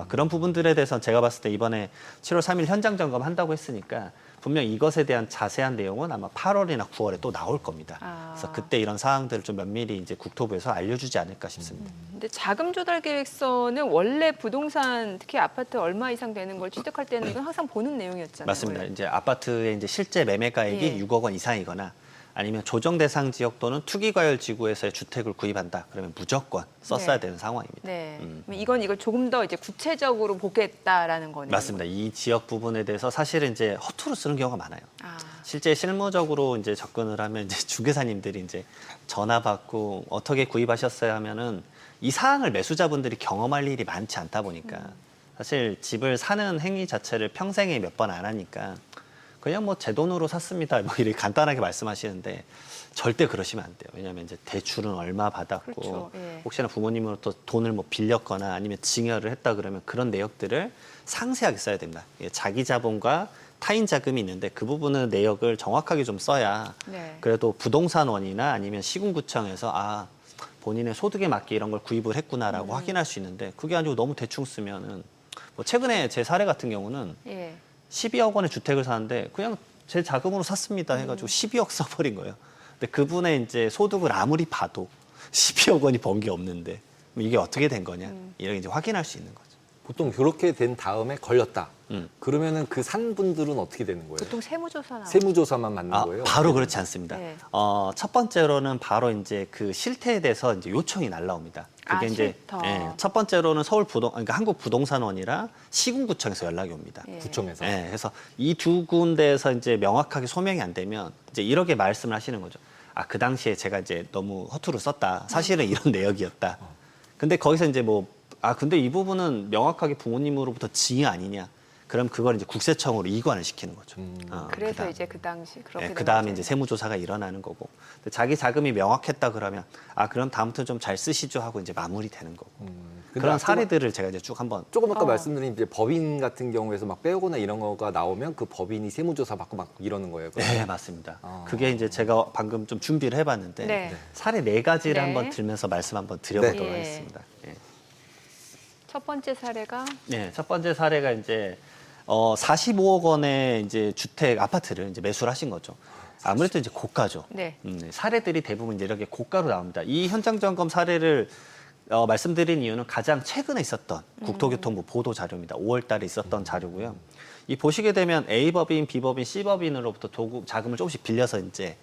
그런 부분들에 대해서 제가 봤을 때 이번에 7월 3일 현장 점검 한다고 했으니까 분명 이것에 대한 자세한 내용은 아마 8월이나 9월에 또 나올 겁니다. 그래서 그때 이런 사항들을 좀 면밀히 이제 국토부에서 알려주지 않을까 싶습니다. 근데 자금 조달 계획서는 원래 부동산 특히 아파트 얼마 이상 되는 걸 취득할 때는 이건 항상 보는 내용이었잖아요. 맞습니다. 원래. 이제 아파트의 이제 실제 매매가액이 예. 6억 원 이상이거나 아니면 조정 대상 지역 또는 투기과열 지구에서의 주택을 구입한다. 그러면 무조건 썼어야 네. 되는 상황입니다. 네. 음. 그럼 이걸 조금 더 이제 구체적으로 보겠다라는 거네요. 맞습니다. 이 지역 부분에 대해서 사실은 이제 허투루 쓰는 경우가 많아요. 아, 실제 실무적으로 이제 접근을 하면 이제 중개사님들이 이제 전화 받고 어떻게 구입하셨어요 하면은 이 사항을 매수자분들이 경험할 일이 많지 않다 보니까 사실 집을 사는 행위 자체를 평생에 몇 번 안 하니까 그냥 뭐 제 돈으로 샀습니다. 뭐 이렇게 간단하게 말씀하시는데 절대 그러시면 안 돼요. 왜냐하면 이제 대출은 얼마 받았고 그렇죠. 예. 혹시나 부모님으로부터 돈을 뭐 빌렸거나 아니면 증여를 했다 그러면 그런 내역들을 상세하게 써야 됩니다. 자기 자본과 타인 자금이 있는데 그 부분은 내역을 정확하게 좀 써야 네. 그래도 부동산원이나 아니면 시군구청에서 본인의 소득에 맞게 이런 걸 구입을 했구나라고 확인할 수 있는데 그게 아니고 너무 대충 쓰면은 뭐 최근에 제 사례 같은 경우는 예. 12억 원의 주택을 사는데 그냥 제 자금으로 샀습니다 해가지고 12억 써버린 거예요. 근데 그분의 이제 소득을 아무리 봐도 12억 원이 번 게 없는데 이게 어떻게 된 거냐 이렇게 이제 확인할 수 있는 거죠. 보통 그렇게 된 다음에 걸렸다. 그러면은 그 산 분들은 어떻게 되는 거예요? 보통 세무조사 나오고. 세무조사만 받는 거예요? 바로 그렇지 않습니다. 네. 첫 번째로는 바로 이제 그 실태에 대해서 이제 요청이 날라옵니다. 그게 이제 실터. 첫 번째로는 그러니까 한국부동산원이랑 시군구청에서 연락이 옵니다. 예. 구청에서. 네, 그래서 이 두 군데에서 이제 명확하게 소명이 안 되면 이제 이렇게 말씀을 하시는 거죠. 그 당시에 제가 이제 너무 허투루 썼다. 사실은 이런 내역이었다. 근데 거기서 이제 근데 이 부분은 명확하게 부모님으로부터 증이 아니냐. 그럼 그걸 이제 국세청으로 이관을 시키는 거죠. 그래서 그다음. 이제 그 당시 그렇게 된 그 다음에 거죠. 이제 세무조사가 일어나는 거고. 근데 자기 자금이 명확했다 그러면 그럼 다음부터 좀 잘 쓰시죠 하고 이제 마무리되는 거고. 근데 그런 아까 사례들을 제가 이제 쭉 한번 조금 아까 말씀드린 이제 법인 같은 경우에서 막 빼오거나 이런 거가 나오면 그 법인이 세무조사 받고 막 이러는 거예요. 그러면? 네, 맞습니다. 그게 이제 제가 방금 좀 준비를 해봤는데 네. 사례 4가지를 네. 한번 들면서 말씀 한번 드려보도록 네. 하겠습니다. 첫 번째 사례가 네, 첫 번째 사례가 이제 45억 원의 이제 주택 아파트를 이제 매수를 하신 거죠. 아무래도 이제 고가죠. 네. 사례들이 대부분 이제 이렇게 고가로 나옵니다. 이 현장 점검 사례를 말씀드린 이유는 가장 최근에 있었던 국토교통부 보도 자료입니다. 5월 달에 있었던 자료고요. 이 보시게 되면 A법인, B법인, C법인으로부터 자금을 조금씩 빌려서 이제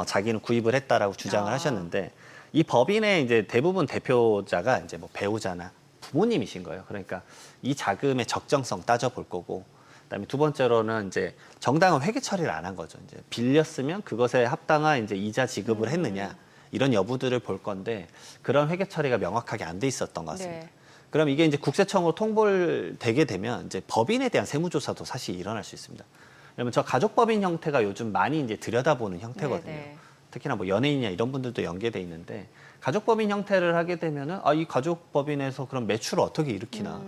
자기는 구입을 했다라고 주장을 하셨는데 이 법인의 이제 대부분 대표자가 이제 배우자나 부모님이신 거예요. 그러니까 이 자금의 적정성 따져볼 거고, 그다음에 두 번째로는 이제 정당한 회계 처리를 안 한 거죠. 이제 빌렸으면 그것에 합당한 이제 이자 지급을 했느냐 이런 여부들을 볼 건데 그런 회계 처리가 명확하게 안 돼 있었던 것 같습니다. 네. 그럼 이게 이제 국세청으로 통보되게 되면 이제 법인에 대한 세무조사도 사실 일어날 수 있습니다. 왜냐면 저 가족법인 형태가 요즘 많이 이제 들여다보는 형태거든요. 네. 특히나 연예인이나 이런 분들도 연계돼 있는데 가족법인 형태를 하게 되면은 이 가족법인에서 그럼 매출을 어떻게 일으키나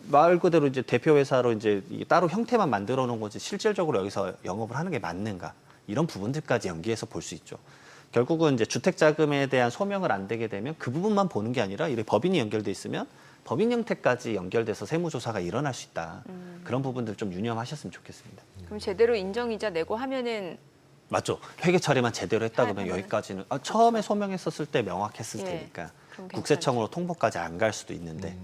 말 그대로 이제 대표 회사로 이제 이게 따로 형태만 만들어 놓은 거지 실질적으로 여기서 영업을 하는 게 맞는가 이런 부분들까지 연기해서 볼 수 있죠. 결국은 이제 주택 자금에 대한 소명을 안 되게 되면 그 부분만 보는 게 아니라 이렇게 법인이 연결돼 있으면 법인 형태까지 연결돼서 세무조사가 일어날 수 있다. 그런 부분들 좀 유념하셨으면 좋겠습니다. 그럼 제대로 인정이자 내고 하면은 맞죠. 회계 처리만 제대로 했다 그러면 하면은. 여기까지는 처음에 소명했었을 때 명확했을 예. 테니까 그럼 국세청으로 통보까지 안 갈 수도 있는데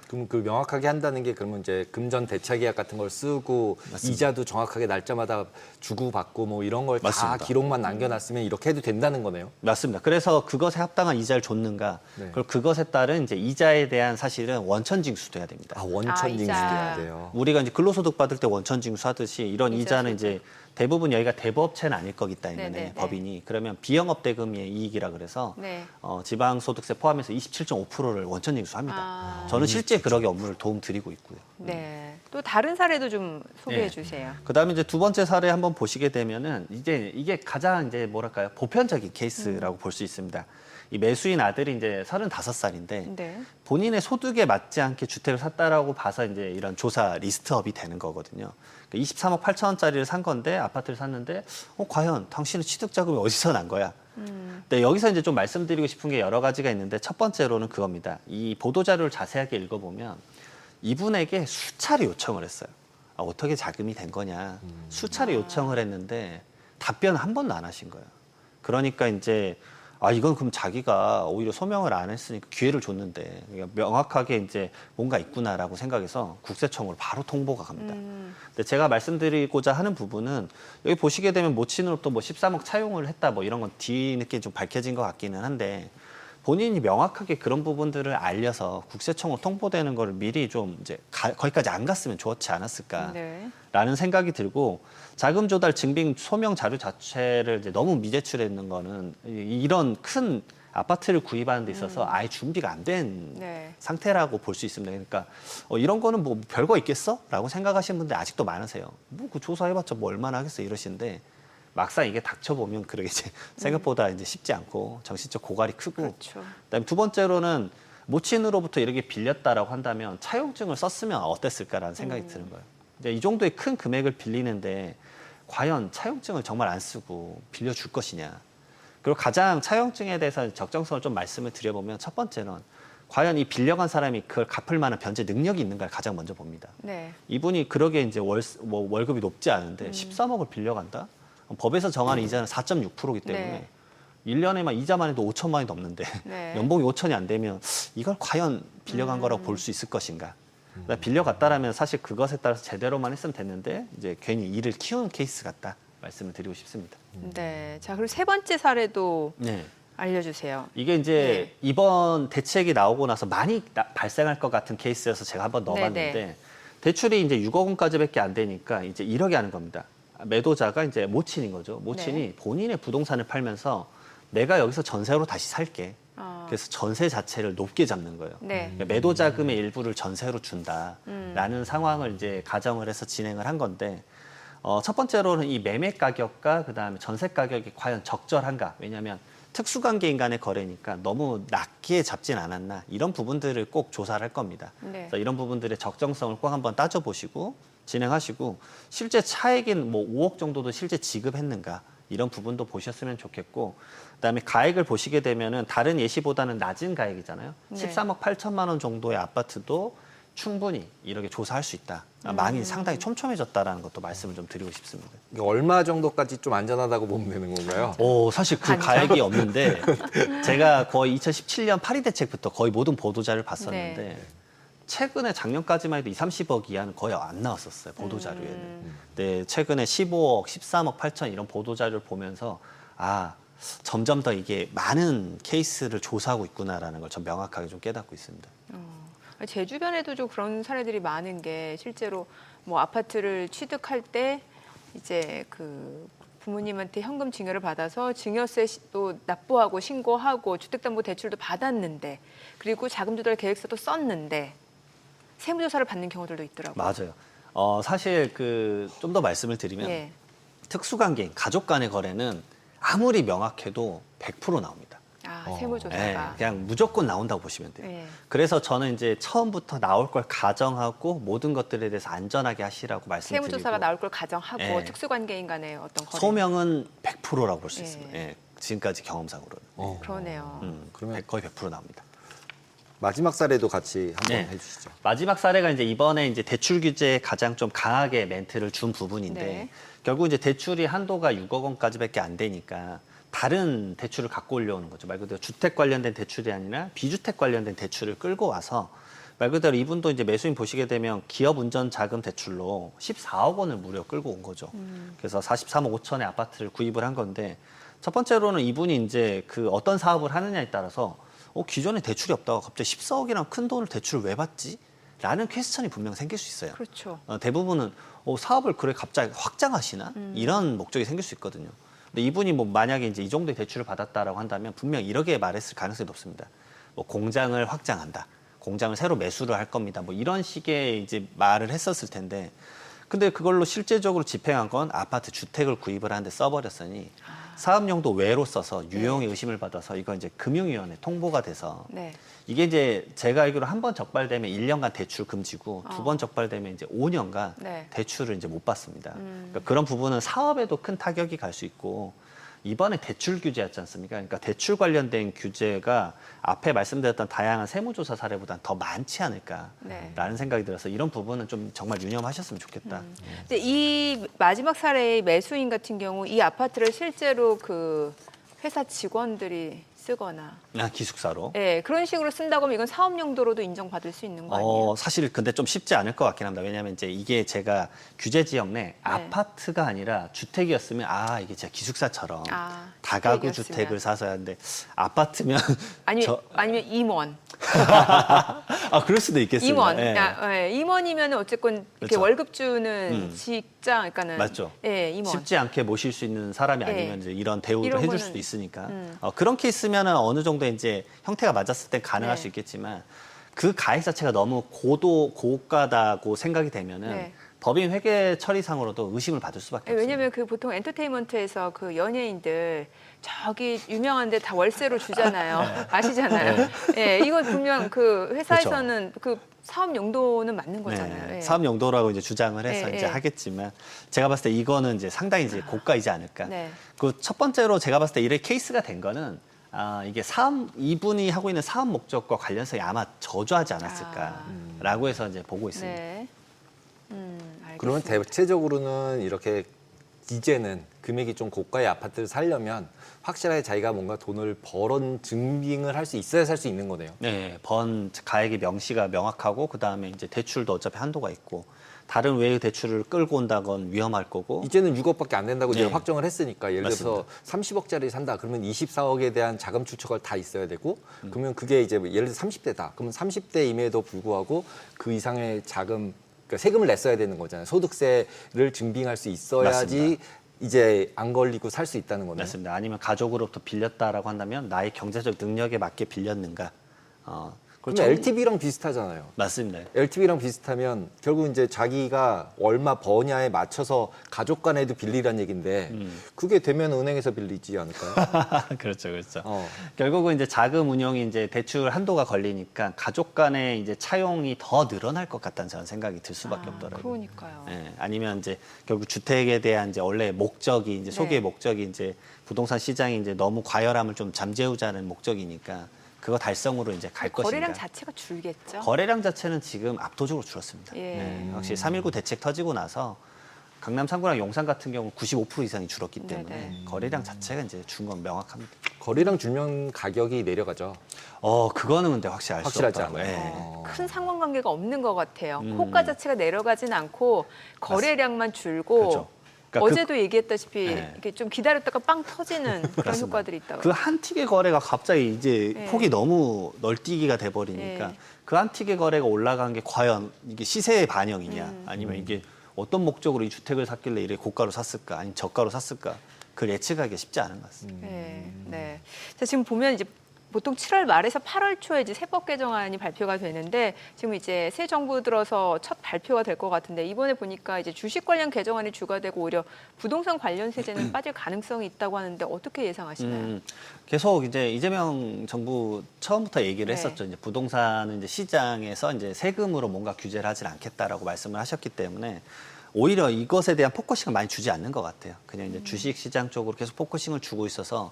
그럼 그 명확하게 한다는 게 그러면 이제 금전 대차 계약 같은 걸 쓰고 맞습니다. 이자도 정확하게 날짜마다 주고 받고 이런 걸 다 맞습니다. 기록만 남겨놨으면 이렇게 해도 된다는 거네요. 맞습니다. 그래서 그것에 합당한 이자를 줬는가 네. 그리고 그것에 따른 이제 이자에 대한 사실은 원천 징수도 해야 됩니다. 원천 징수도 이자. 해야 돼요. 우리가 이제 근로소득 받을 때 원천 징수하듯이 이런 이자 이자는 이제 대부분 여기가 대부업체는 아닐 거기 때문에 네네네. 법인이 그러면 비영업 대금의 이익이라 그래서 네. 지방소득세 포함해서 27.5%를 원천 징수합니다. 아. 저는 실제 그러게 업무를 도움 드리고 있고요. 네. 또 다른 사례도 좀 소개해 네. 주세요. 그다음에 이제 두 번째 사례 한번 보시게 되면은 이제 이게 가장 이제 뭐랄까요 보편적인 케이스라고 볼 수 있습니다. 이 매수인 아들이 이제 35살인데 네. 본인의 소득에 맞지 않게 주택을 샀다라고 봐서 이제 이런 조사 리스트업이 되는 거거든요. 23억 8천원짜리를 산 건데 아파트를 샀는데 과연 당신의 취득 자금이 어디서 난 거야? 근데 여기서 이제 좀 말씀드리고 싶은 게 여러 가지가 있는데 첫 번째로는 그겁니다. 이 보도 자료를 자세하게 읽어보면 이분에게 수차례 요청을 했어요. 어떻게 자금이 된 거냐? 수차례 요청을 했는데 답변 한 번도 안 하신 거예요. 그러니까 이제 이건 그럼 자기가 오히려 소명을 안 했으니까 기회를 줬는데 그러니까 명확하게 이제 뭔가 있구나라고 생각해서 국세청으로 바로 통보가 갑니다. 근데 제가 말씀드리고자 하는 부분은 여기 보시게 되면 모친으로부터 13억 차용을 했다 이런 건 뒤늦게 좀 밝혀진 것 같기는 한데 본인이 명확하게 그런 부분들을 알려서 국세청으로 통보되는 거를 미리 좀 이제 거기까지 안 갔으면 좋지 않았을까. 네. 라는 생각이 들고 자금 조달 증빙 소명 자료 자체를 이제 너무 미제출했는 거는 이런 큰 아파트를 구입하는 데 있어서 아예 준비가 안 된 네. 상태라고 볼 수 있습니다. 그러니까 이런 거는 별거 있겠어? 라고 생각하시는 분들 아직도 많으세요. 그 조사해봤자 얼마나 하겠어 이러시는데 막상 이게 닥쳐보면 그러게 이제 생각보다 이제 쉽지 않고 정신적 고갈이 크고 그렇죠. 그다음에 두 번째로는 모친으로부터 이렇게 빌렸다라고 한다면 차용증을 썼으면 어땠을까라는 생각이 드는 거예요. 이 정도의 큰 금액을 빌리는데 과연 차용증을 정말 안 쓰고 빌려줄 것이냐. 그리고 가장 차용증에 대해서 적정성을 좀 말씀을 드려보면 첫 번째는 과연 이 빌려간 사람이 그걸 갚을 만한 변제 능력이 있는가를 가장 먼저 봅니다. 네. 이분이 그러게 이제 월급이 높지 않은데 13억을 빌려간다? 법에서 정하는 이자는 4.6%이기 때문에 네. 1년에만 이자만 해도 5천만 원이 넘는데 네. 연봉이 5천이 안 되면 이걸 과연 빌려간 거라고 볼 수 있을 것인가? 그러니까 빌려갔다라면 사실 그것에 따라서 제대로만 했으면 됐는데 이제 괜히 일을 키우는 케이스 같다 말씀을 드리고 싶습니다. 네. 자, 그리고 세 번째 사례도 네. 알려주세요. 이게 이제 이번 대책이 나오고 나서 많이 발생할 것 같은 케이스여서 제가 한번 넣어봤는데 대출이 이제 6억 원까지밖에 안 되니까 이제 이렇게 하는 겁니다. 매도자가 이제 모친인 거죠. 모친이 본인의 부동산을 팔면서 내가 여기서 전세로 다시 살게. 그래서 전세 자체를 높게 잡는 거예요. 네. 그러니까 매도 자금의 일부를 전세로 준다라는 상황을 이제 가정을 해서 진행을 한 건데 첫 번째로는 이 매매 가격과 그다음에 전세 가격이 과연 적절한가? 왜냐하면 특수관계인 간의 거래니까 너무 낮게 잡진 않았나 이런 부분들을 꼭 조사를 할 겁니다. 네. 그래서 이런 부분들의 적정성을 꼭 한번 따져보시고 진행하시고 실제 차액인 뭐 5억 정도도 실제 지급했는가 이런 부분도 보셨으면 좋겠고 그다음에 가액을 보시게 되면은 다른 예시보다는 낮은 가액이잖아요. 네. 13억 8천만 원 정도의 아파트도 충분히 이렇게 조사할 수 있다. 망이 상당히 촘촘해졌다라는 것도 말씀을 좀 드리고 싶습니다. 이게 얼마 정도까지 좀 안전하다고 보면 되는 건가요? 사실 그 가액이 없는데 제가 거의 2017년 파리 대책부터 거의 모든 보도자를 봤었는데 최근에 작년까지만 해도 30억 이하는 거의 안 나왔었어요. 보도자료에는. 근데 최근에 15억, 13억 8천 이런 보도자료를 보면서 점점 더 이게 많은 케이스를 조사하고 있구나라는 걸 전 명확하게 좀 깨닫고 있습니다. 제 주변에도 좀 그런 사례들이 많은 게 실제로 뭐 아파트를 취득할 때 이제 그 부모님한테 현금 증여를 받아서 증여세도 납부하고 신고하고 주택담보대출도 받았는데 그리고 자금 조달 계획서도 썼는데 세무조사를 받는 경우들도 있더라고요. 맞아요. 사실 그 좀 더 말씀을 드리면 특수관계인 가족 간의 거래는 아무리 명확해도 100% 나옵니다. 세무조사가. 그냥 무조건 나온다고 보시면 돼요. 네. 그래서 저는 이제 처음부터 나올 걸 가정하고 모든 것들에 대해서 안전하게 하시라고 말씀드리고 세무조사가 나올 걸 가정하고 네. 특수관계인 간의 어떤 거래. 소명은 100%라고 볼 수 네. 있습니다. 지금까지 경험상으로는. 그러네요. 그러면 거의 100% 나옵니다. 마지막 사례도 같이 한번 네. 해주시죠. 마지막 사례가 이제 이번에 이제 대출 규제에 가장 좀 강하게 멘트를 준 부분인데 네. 결국 이제 대출이 한도가 6억 원까지밖에 안 되니까 다른 대출을 갖고 올려오는 거죠. 말 그대로 주택 관련된 대출이 아니라 비주택 관련된 대출을 끌고 와서 말 그대로 이분도 이제 매수인 보시게 되면 기업 운전 자금 대출로 14억 원을 무려 끌고 온 거죠. 그래서 43억 5천의 아파트를 구입을 한 건데 첫 번째로는 이분이 이제 그 어떤 사업을 하느냐에 따라서 기존에 대출이 없다가 갑자기 14억이랑 큰 돈을 대출을 왜 받지? 라는 퀘스천이 분명 생길 수 있어요. 그렇죠. 대부분은 사업을 그래 갑자기 확장하시나? 이런 목적이 생길 수 있거든요. 근데 이분이 뭐 만약에 이제 이 정도의 대출을 받았다라고 한다면 분명 이렇게 말했을 가능성이 높습니다. 뭐 공장을 확장한다. 공장을 새로 매수를 할 겁니다. 뭐 이런 식의 이제 말을 했었을 텐데 근데 그걸로 실제적으로 집행한 건 아파트 주택을 구입을 하는데 써버렸으니 사업용도 외로 써서 유용의 의심을 받아서 이거 이제 금융위원회 통보가 돼서 이게 이제 제가 알기로 한 번 적발되면 1년간 대출 금지고 두 번 적발되면 이제 5년간 대출을 이제 못 받습니다. 그러니까 그런 부분은 사업에도 큰 타격이 갈 수 있고 이번에 대출 규제였지 않습니까? 그러니까 대출 관련된 규제가 앞에 말씀드렸던 다양한 세무조사 사례보다는 더 많지 않을까라는 생각이 들어서 이런 부분은 좀 정말 유념하셨으면 좋겠다. 근데 이 마지막 사례의 매수인 같은 경우 이 아파트를 실제로 그 회사 직원들이 쓰거나 기숙사로. 그런 식으로 쓴다고 하면 이건 사업 용도로도 인정받을 수 있는 거 아니에요? 사실 근데 좀 쉽지 않을 것 같긴 합니다. 왜냐하면 이제 이게 제가 규제 지역 내 아파트가 아니라 주택이었으면 이게 진짜 기숙사처럼 다가구 주택이었으면. 주택을 사서 하는데 아파트면 아니면 임원. 그럴 수도 있겠습니다. 임원. 임원이면 어쨌건 이렇게 그렇죠. 월급 주는 직장, 그러니까는 맞죠. 임원. 쉽지 않게 모실 수 있는 사람이 아니면 이제 이런 대우를 이런 해줄 거는- 수도 있으니까 그런 케이스면은 어느 정도 이제 형태가 맞았을 땐 가능할 수 있겠지만 그 가액 자체가 너무 고가다고 생각이 되면은 법인 회계 처리상으로도 의심을 받을 수밖에 없어요. 왜냐면 그 보통 엔터테인먼트에서 그 연예인들 저기 유명한데 다 월세로 주잖아요. 아시잖아요. 이거 분명 그 회사에서는 그 사업 용도는 맞는 거잖아요. 사업 용도라고 이제 주장을 해서 이제 하겠지만 제가 봤을 때 이거는 이제 상당히 이제 고가이지 않을까. 그 첫 번째로 제가 봤을 때 이런 케이스가 된 거는 이게 이분이 하고 있는 사업 목적과 관련성이 아마 저조하지 않았을까라고 해서 이제 보고 있습니다. 알겠습니다. 그러면 대체적으로는 이렇게 이제는 금액이 좀 고가의 아파트를 사려면 확실하게 자기가 뭔가 돈을 벌은 증빙을 할 수 있어야 살 수 있는 거네요. 네, 번 가액의 명시가 명확하고 그다음에 이제 대출도 어차피 한도가 있고 다른 외의 대출을 끌고 온다건 위험할 거고 이제는 6억밖에 안 된다고 이제 네. 확정을 했으니까 예를 들어서 맞습니다. 30억짜리 산다 그러면 24억에 대한 자금 추적을 다 있어야 되고 그러면 그게 이제 예를 들어 30대다 그러면 30대임에도 불구하고 그 이상의 자금 그러니까 세금을 냈어야 되는 거잖아요. 소득세를 증빙할 수 있어야지 맞습니다. 이제 안 걸리고 살 수 있다는 거네요. 맞습니다. 아니면 가족으로부터 빌렸다라고 한다면 나의 경제적 능력에 맞게 빌렸는가? 그러면 LTV랑 비슷하잖아요. 맞습니다. LTV랑 비슷하면 결국 이제 자기가 얼마 버냐에 맞춰서 가족 간에도 빌리란 얘기인데 그게 되면 은행에서 빌리지 않을까요? 그렇죠, 그렇죠. 어. 결국은 이제 자금 운용이 이제 대출 한도가 걸리니까 가족 간의 이제 차용이 더 늘어날 것 같다는 저는 생각이 들 수밖에 없더라고요. 그러니까요. 예, 아니면 이제 결국 주택에 대한 이제 원래 목적이 이제 소비의 네. 목적이 이제 부동산 시장이 이제 너무 과열함을 좀 잠재우자는 목적이니까 그거 달성으로 이제 갈 것인가. 거래량 자체가 줄겠죠. 거래량 자체는 지금 압도적으로 줄었습니다. 예. 확실히 3.19 대책 터지고 나서 강남 3구랑 용산 같은 경우 95% 이상이 줄었기 때문에 네네. 거래량 자체가 이제 준 건 명확합니다. 거래량 줄면 가격이 내려가죠. 그거는 근데 확실히 알 수 확실하지 없다고. 않아요. 예. 큰 상관관계가 없는 것 같아요. 호가 자체가 내려가진 않고 거래량만 줄고 그렇죠. 그러니까 어제도 얘기했다시피 네. 이렇게 좀 기다렸다가 빵 터지는 그런 그렇습니다. 효과들이 있다고. 그 한 틱의 거래가 갑자기 이제 네. 폭이 너무 널뛰기가 돼버리니까 네. 그 한 틱의 거래가 올라간 게 과연 이게 시세의 반영이냐 아니면 이게 어떤 목적으로 이 주택을 샀길래 이래 고가로 샀을까 아니면 저가로 샀을까 그걸 예측하기 쉽지 않은 것 같습니다. 네, 네. 자, 지금 보면 이제 보통 7월 말에서 8월 초에 이제 세법 개정안이 발표가 되는데 지금 이제 새 정부 들어서 첫 발표가 될 것 같은데 이번에 보니까 이제 주식 관련 개정안이 추가되고 오히려 부동산 관련 세제는 빠질 가능성이 있다고 하는데 어떻게 예상하시나요? 계속 이제 이재명 정부 처음부터 얘기를 네. 했었죠. 이제 부동산은 이제 시장에서 이제 세금으로 뭔가 규제를 하진 않겠다라고 말씀을 하셨기 때문에 오히려 이것에 대한 포커싱을 많이 주지 않는 것 같아요. 그냥 이제 주식 시장 쪽으로 계속 포커싱을 주고 있어서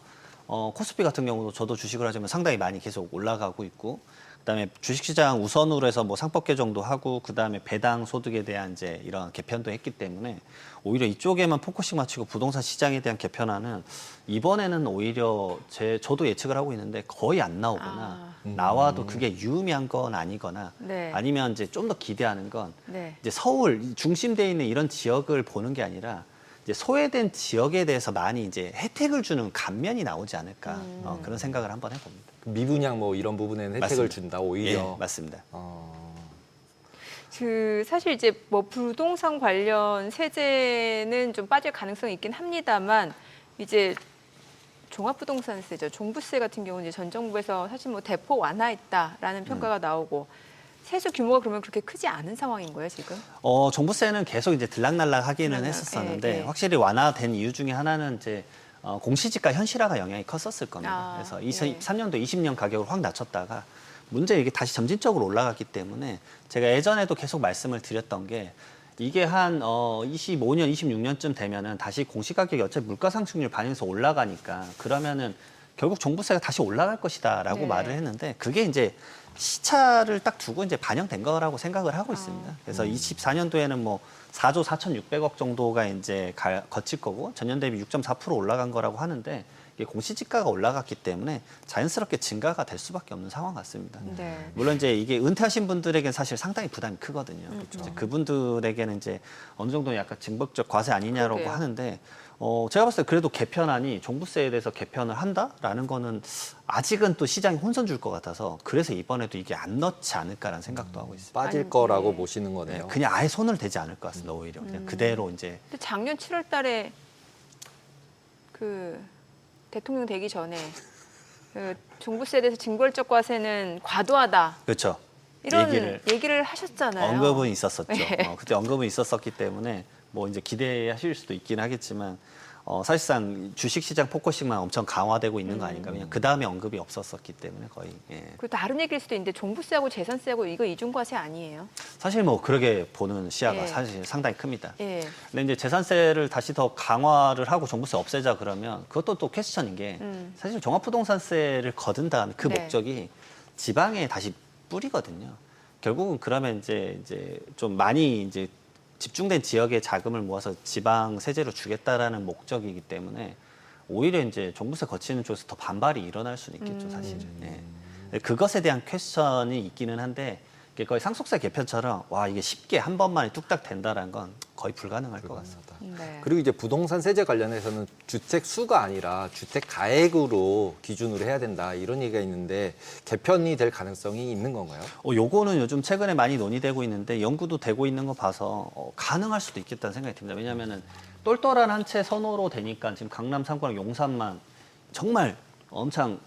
코스피 같은 경우도 저도 주식을 하지만 상당히 많이 계속 올라가고 있고 그다음에 주식시장 우선으로 해서 뭐 상법 개정도 하고 그다음에 배당 소득에 대한 이제 이런 개편도 했기 때문에 오히려 이쪽에만 포커싱 맞추고 부동산 시장에 대한 개편안은 이번에는 오히려 저도 예측을 하고 있는데 거의 안 나오거나 나와도 그게 유의미한 건 아니거나 네. 아니면 이제 좀 더 기대하는 건 네. 이제 서울 중심되어 있는 이런 지역을 보는 게 아니라 이제 소외된 지역에 대해서 많이 이제 혜택을 주는 감면이 나오지 않을까 그런 생각을 한번 해봅니다. 미분양 뭐 이런 부분에는 혜택을 맞습니다. 준다 오히려. 예, 맞습니다. 그 사실 이제 뭐 부동산 관련 세제는 좀 빠질 가능성이 있긴 합니다만 이제 종합부동산세죠. 종부세 같은 경우는 이제 전 정부에서 사실 뭐 대폭 완화했다라는 평가가 나오고 세수 규모가 그러면 그렇게 크지 않은 상황인 거예요, 지금? 종부세는 계속 이제 들락날락 하기는 들락날락, 했었었는데 예, 예. 확실히 완화된 이유 중에 하나는 이제 공시지가 현실화가 영향이 컸었을 겁니다. 그래서 23년도 20년 가격을 확 낮췄다가 문제 이게 다시 점진적으로 올라갔기 때문에 제가 예전에도 계속 말씀을 드렸던 게 이게 한 25년, 26년쯤 되면은 다시 공시가격이 어차피 물가 상승률 반영해서 올라가니까 그러면은 결국 종부세가 다시 올라갈 것이다라고 네. 말을 했는데 그게 이제 시차를 딱 두고 이제 반영된 거라고 생각을 하고 있습니다. 그래서 24년도에는 뭐 4조 4,600억 정도가 이제 거칠 거고 전년 대비 6.4% 올라간 거라고 하는데 이게 공시지가가 올라갔기 때문에 자연스럽게 증가가 될 수밖에 없는 상황 같습니다. 네. 물론 이제 이게 은퇴하신 분들에게는 사실 상당히 부담이 크거든요. 이제 그분들에게는 이제 어느 정도 약간 증폭적 과세 아니냐라고 그러게요. 하는데 제가 봤을 때 그래도 개편안이 종부세에 대해서 개편을 한다라는 거는 아직은 또 시장이 혼선 줄 것 같아서 그래서 이번에도 이게 안 넣지 않을까라는 생각도 하고 있습니다. 빠질 아니, 거라고 네. 보시는 거네요. 그냥 아예 손을 대지 않을 것 같습니다. 오히려 그냥 그대로 이제 근데 작년 7월 달에 그 대통령 되기 전에 그 종부세에 대해서 징벌적 과세는 과도하다. 그렇죠. 이런 얘기를 얘기를 하셨잖아요. 언급은 있었었죠. 네. 그때 언급은 있었었기 때문에 뭐 이제 기대하실 수도 있긴 하겠지만 사실상 주식시장 포커싱만 엄청 강화되고 있는 거 아닌가. 그냥 그 다음에 언급이 없었었기 때문에 거의. 예. 그리고 다른 얘기일 수도 있는데 종부세하고 재산세하고 이거 이중과세 아니에요? 사실 뭐 그렇게 보는 시야가 예. 사실 상당히 큽니다. 예. 근데 이제 재산세를 다시 더 강화를 하고 종부세 없애자 그러면 그것도 또 퀘스천인 게 사실 종합부동산세를 거둔 다음에 그 네. 목적이 지방에 다시 뿌리거든요. 결국은 그러면 이제 좀 많이 이제 집중된 지역에 자금을 모아서 지방 세제로 주겠다라는 목적이기 때문에 오히려 이제 종부세 거치는 쪽에서 더 반발이 일어날 수는 있겠죠, 사실은. 네. 그것에 대한 퀘스천이 있기는 한데 이게 거의 상속세 개편처럼 와 이게 쉽게 한 번만에 뚝딱 된다라는 건 거의 불가능할 것 같습니다. 네. 그리고 이제 부동산 세제 관련해서는 주택 수가 아니라 주택 가액으로 기준으로 해야 된다 이런 얘기가 있는데 개편이 될 가능성이 있는 건가요? 요거는 요즘 최근에 많이 논의되고 있는데 연구도 되고 있는 거 봐서 가능할 수도 있겠다는 생각이 듭니다. 왜냐하면은 똘똘한 한 채 선호로 되니까 지금 강남 3구랑 용산만 정말 엄청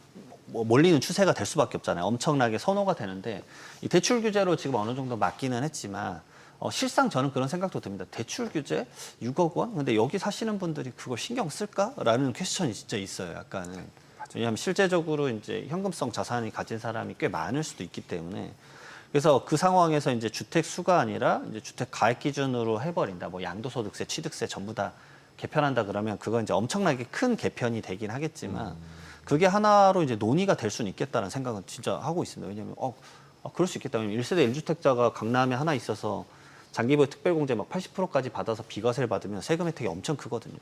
몰리는 추세가 될 수밖에 없잖아요. 엄청나게 선호가 되는데 이 대출 규제로 지금 어느 정도 막기는 했지만 실상 저는 그런 생각도 듭니다. 대출 규제 6억 원? 근데 여기 사시는 분들이 그거 신경 쓸까라는 퀘스천이 진짜 있어요. 약간은. 왜냐하면 실제적으로 이제 현금성 자산이 가진 사람이 꽤 많을 수도 있기 때문에 그래서 그 상황에서 이제 주택 수가 아니라 이제 주택 가액 기준으로 해버린다. 뭐 양도소득세, 취득세 전부 다 개편한다 그러면 그건 이제 엄청나게 큰 개편이 되긴 하겠지만 그게 하나로 이제 논의가 될 수는 있겠다는 생각은 진짜 하고 있습니다. 왜냐하면 그럴 수 있겠다. 왜냐면 1세대 1주택자가 강남에 하나 있어서 장기보유 특별공제 막 80%까지 받아서 비과세를 받으면 세금 혜택이 엄청 크거든요.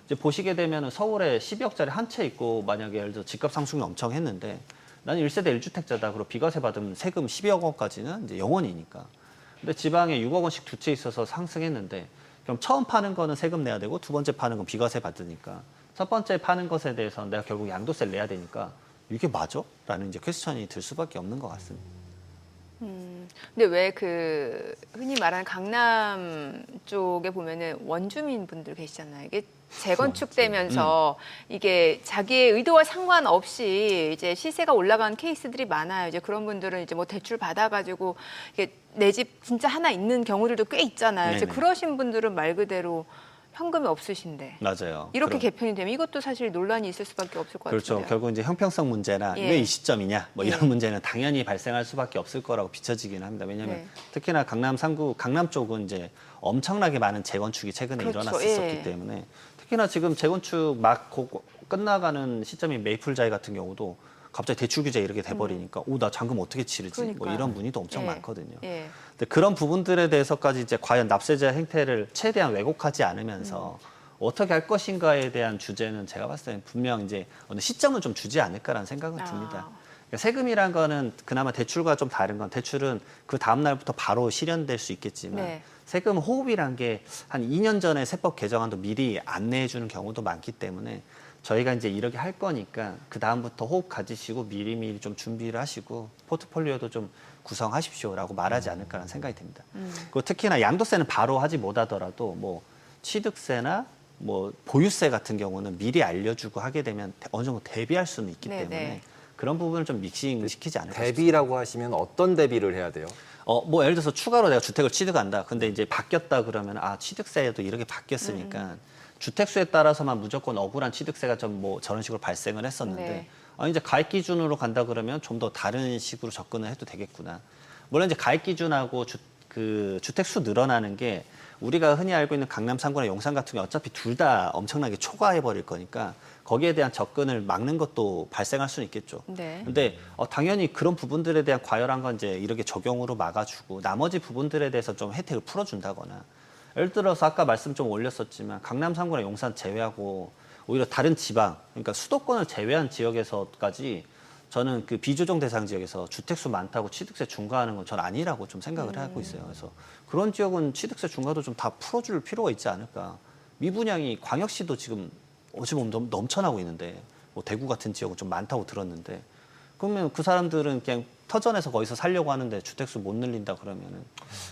이제 보시게 되면 서울에 12억짜리 한 채 있고 만약에 예를 들어 집값 상승이 엄청 했는데 나는 1세대 1주택자다. 그리고 비과세 받으면 세금 12억 원까지는 이제 영원이니까. 근데 지방에 6억 원씩 두 채 있어서 상승했는데 그럼 처음 파는 거는 세금 내야 되고 두 번째 파는 건 비과세 받으니까 첫 번째 파는 것에 대해서는 내가 결국 양도세를 내야 되니까 이게 맞아? 라는 이제 퀘스천이 들 수밖에 없는 것 같습니다. 근데 왜 그 흔히 말하는 강남 쪽에 보면은 원주민 분들 계시잖아요. 이게 재건축되면서 이게 자기의 의도와 상관없이 이제 시세가 올라간 케이스들이 많아요. 이제 그런 분들은 이제 뭐 대출 받아가지고 이게 내 집 진짜 하나 있는 경우들도 꽤 있잖아요. 이제 네네. 그러신 분들은 말 그대로 현금이 없으신데 맞아요. 이렇게 그럼. 개편이 되면 이것도 사실 논란이 있을 수밖에 없을 것 그렇죠. 같은데요. 결국 이제 형평성 문제나 예. 왜 이 시점이냐 뭐 이런 예. 문제는 당연히 발생할 수밖에 없을 거라고 비춰지기는 합니다. 왜냐하면 네. 특히나 강남 3구, 강남 쪽은 이제 엄청나게 많은 재건축이 최근에 그렇죠. 일어났었기 예. 때문에 특히나 지금 재건축 막 끝나가는 시점인 메이플자이 같은 경우도 갑자기 대출 규제 이렇게 돼버리니까 나 잔금 어떻게 치르지? 뭐 그러니까요. 이런 문의도 엄청 예. 많거든요. 예. 근데 그런 부분들에 대해서까지 이제 과연 납세자 행태를 최대한 왜곡하지 않으면서 어떻게 할 것인가에 대한 주제는 제가 봤을 때는 분명 이제 어느 시점을 좀 주지 않을까라는 생각은 듭니다. 그러니까 세금이란 거는 그나마 대출과 좀 다른 건 대출은 그 다음 날부터 바로 실현될 수 있겠지만 네. 세금 호흡이란 게 한 2년 전에 세법 개정안도 미리 안내해 주는 경우도 많기 때문에 저희가 이제 이렇게 할 거니까 그 다음부터 호흡 가지시고 미리미리 좀 준비를 하시고 포트폴리오도 좀 구성하십시오라고 말하지 않을까라는 생각이 듭니다. 그리고 특히나 양도세는 바로 하지 못하더라도 뭐 취득세나 뭐 보유세 같은 경우는 미리 알려주고 하게 되면 어느 정도 대비할 수는 있기 네네. 때문에 그런 부분을 좀 믹싱 시키지 않을까 싶습니다. 대비라고 하시면 어떤 대비를 해야 돼요? 뭐 예를 들어서 추가로 내가 주택을 취득한다. 근데 이제 바뀌었다 그러면 취득세도 이렇게 바뀌었으니까 주택수에 따라서만 무조건 억울한 취득세가 좀 뭐 저런 식으로 발생을 했었는데 네. 이제 가액 기준으로 간다 그러면 좀 더 다른 식으로 접근을 해도 되겠구나. 물론 이제 가액 기준하고 주택수 늘어나는 게 우리가 흔히 알고 있는 강남 3구나 용산 같은 경우 어차피 둘 다 엄청나게 초과해 버릴 거니까 거기에 대한 접근을 막는 것도 발생할 수는 있겠죠. 네. 근데 당연히 그런 부분들에 대한 과열한 건 이제 이렇게 적용으로 막아주고 나머지 부분들에 대해서 좀 혜택을 풀어준다거나 예를 들어서 아까 말씀 좀 올렸었지만 강남 3구나 용산 제외하고 오히려 다른 지방 그러니까 수도권을 제외한 지역에서까지 저는 그 비조정 대상 지역에서 주택수 많다고 취득세 중과하는 건 전 아니라고 좀 생각을 하고 있어요. 그래서 그런 지역은 취득세 중과도 좀 다 풀어줄 필요가 있지 않을까. 미분양이 광역시도 지금 어찌 보면 넘쳐나고 있는데 뭐 대구 같은 지역은 좀 많다고 들었는데 그러면 그 사람들은 그냥 터전에서 거기서 살려고 하는데 주택수 못 늘린다 그러면은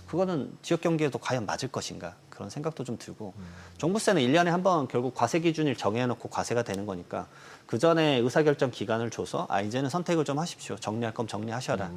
그거는 지역 경기에도 과연 맞을 것인가 그런 생각도 좀 들고 종부세는 1년에 한 번 결국 과세 기준을 정해놓고 과세가 되는 거니까 그 전에 의사결정 기간을 줘서 이제는 선택을 좀 하십시오. 정리할 거면 정리하셔라.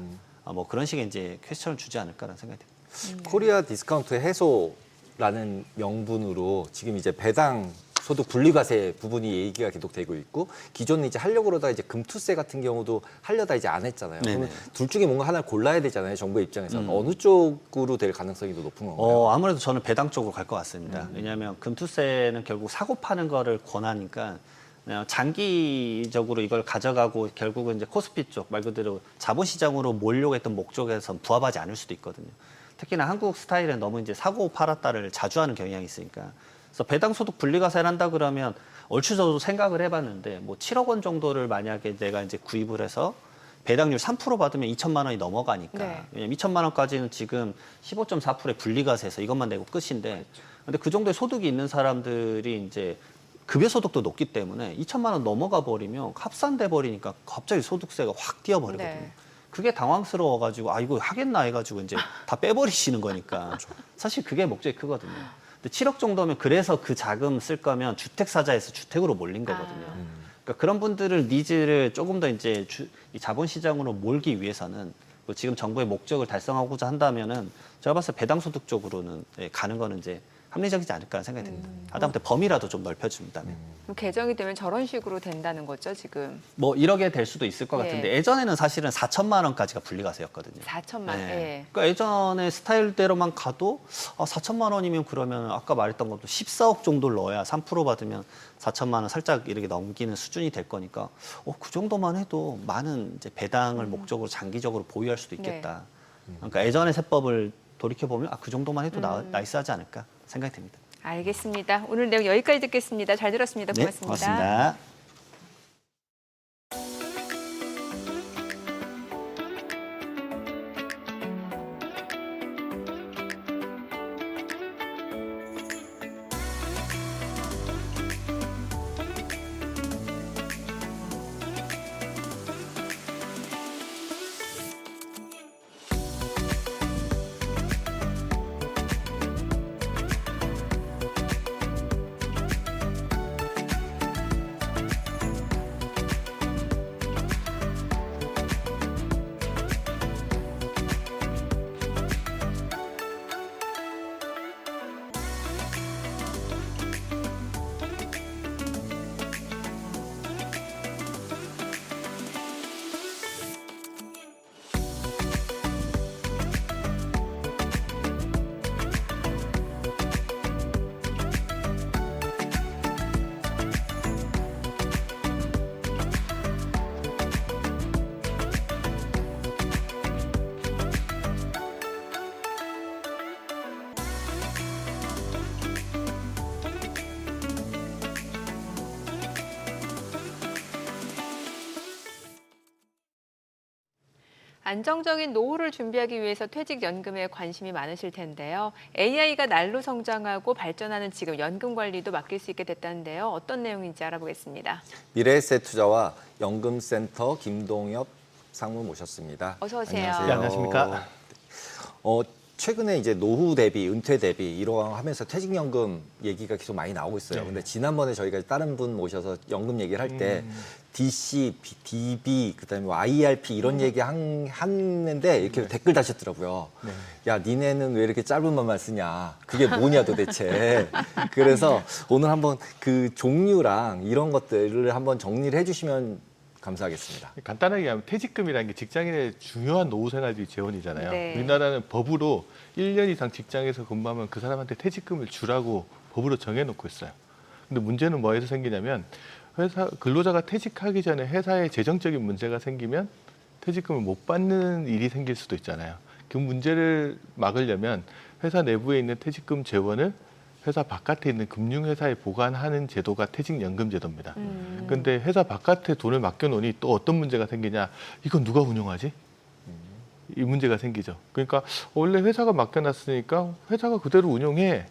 뭐 그런 식의 이제 퀘스천을 주지 않을까라는 생각이 듭니다. 코리아 디스카운트 해소라는 명분으로 지금 이제 배당 소득 분리과세 부분이 얘기가 계속 되고 있고 기존에 이제 하려고 그러다가 이제 금투세 같은 경우도 하려다 이제 안 했잖아요. 네네. 그러면 둘 중에 뭔가 하나를 골라야 되잖아요. 정부의 입장에서는 어느 쪽으로 될 가능성이 더 높은 건가요? 아무래도 저는 배당 쪽으로 갈 것 같습니다. 왜냐하면 금투세는 결국 사고 파는 거를 권하니까 그냥 장기적으로 이걸 가져가고 결국은 이제 코스피 쪽 말 그대로 자본시장으로 몰려고 했던 목적에선 부합하지 않을 수도 있거든요. 특히나 한국 스타일은 너무 이제 사고 팔았다를 자주 하는 경향이 있으니까. 그래서 배당 소득 분리과세를 한다 그러면 얼추 저도 생각을 해봤는데 뭐 7억 원 정도를 만약에 내가 이제 구입을 해서 배당률 3% 받으면 2천만 원이 넘어가니까. 네. 왜냐면 2천만 원까지는 지금 15.4%의 분리과세에서 이것만 내고 끝인데. 근데 그 정도의 소득이 있는 사람들이 이제 급여 소득도 높기 때문에 2천만 원 넘어가 버리면 합산돼 버리니까 갑자기 소득세가 확 뛰어버리거든요. 네. 그게 당황스러워가지고 아 이거 하겠나 해가지고 이제 다 빼버리시는 거니까 사실 그게 목적이 크거든요. 근데 7억 정도면 그래서 그 자금 쓸 거면 주택사자에서 주택으로 몰린 거거든요. 그러니까 그런 분들을 니즈를 조금 더 이제 이 자본시장으로 몰기 위해서는 뭐 지금 정부의 목적을 달성하고자 한다면은 제가 봤을 때 배당소득 쪽으로는 가는 거는 이제 합리적이지 않을까 생각이 듭니다. 하다못해 범위라도 좀 넓혀준다면. 그럼 개정이 되면 저런 식으로 된다는 거죠, 지금? 뭐 1억에 될 수도 있을 것 네. 같은데 예전에는 사실은 4천만 원까지가 분리과세였거든요. 4천만. 네. 예. 그러니까 예전에 스타일대로만 가도 4천만 원이면 그러면 아까 말했던 것도 14억 정도를 넣어야 3% 받으면 4천만 원 살짝 이렇게 넘기는 수준이 될 거니까 그 정도만 해도 많은 이제 배당을 목적으로 장기적으로 보유할 수도 있겠다. 그러니까 예전의 세법을 돌이켜 보면 그 정도만 해도 나이스하지 않을까 생각이 듭니다. 알겠습니다. 오늘 내용 여기까지 듣겠습니다. 잘 들었습니다. 네, 고맙습니다. 고맙습니다. 안정적인 노후를 준비하기 위해서 퇴직연금에 관심이 많으실 텐데요. AI가 날로 성장하고 발전하는 지금 연금 관리도 맡길 수 있게 됐다는데요. 어떤 내용인지 알아보겠습니다. 미래에셋투자와 연금센터 김동엽 상무 모셨습니다. 어서 오세요. 안녕하세요. 네, 안녕하십니까. 최근에 이제 노후 대비, 은퇴 대비 이러고 하면서 퇴직연금 얘기가 계속 많이 나오고 있어요. 네. 근데 지난번에 저희가 다른 분 모셔서 연금 얘기를 할 때 DC, DB, 그다음에 뭐 IRP 이런 얘기 했는데 이렇게 댓글 다셨더라고요. 네. 야, 니네는 왜 이렇게 짧은 말만 쓰냐? 그게 뭐냐 도대체. 그래서 오늘 한번 그 종류랑 이런 것들을 한번 정리를 해주시면 감사하겠습니다. 간단하게 하면 퇴직금이라는 게 직장인의 중요한 노후 생활비 재원이잖아요. 네. 우리나라는 법으로 1년 이상 직장에서 근무하면 그 사람한테 퇴직금을 주라고 법으로 정해놓고 있어요. 근데 문제는 뭐에서 생기냐면 근로자가 퇴직하기 전에 회사에 재정적인 문제가 생기면 퇴직금을 못 받는 일이 생길 수도 있잖아요. 그 문제를 막으려면 회사 내부에 있는 퇴직금 재원을 회사 바깥에 있는 금융회사에 보관하는 제도가 퇴직연금 제도입니다. 그런데 회사 바깥에 돈을 맡겨놓으니 또 어떤 문제가 생기냐. 이건 누가 운용하지? 이 문제가 생기죠. 그러니까 원래 회사가 맡겨놨으니까 회사가 그대로 운용해.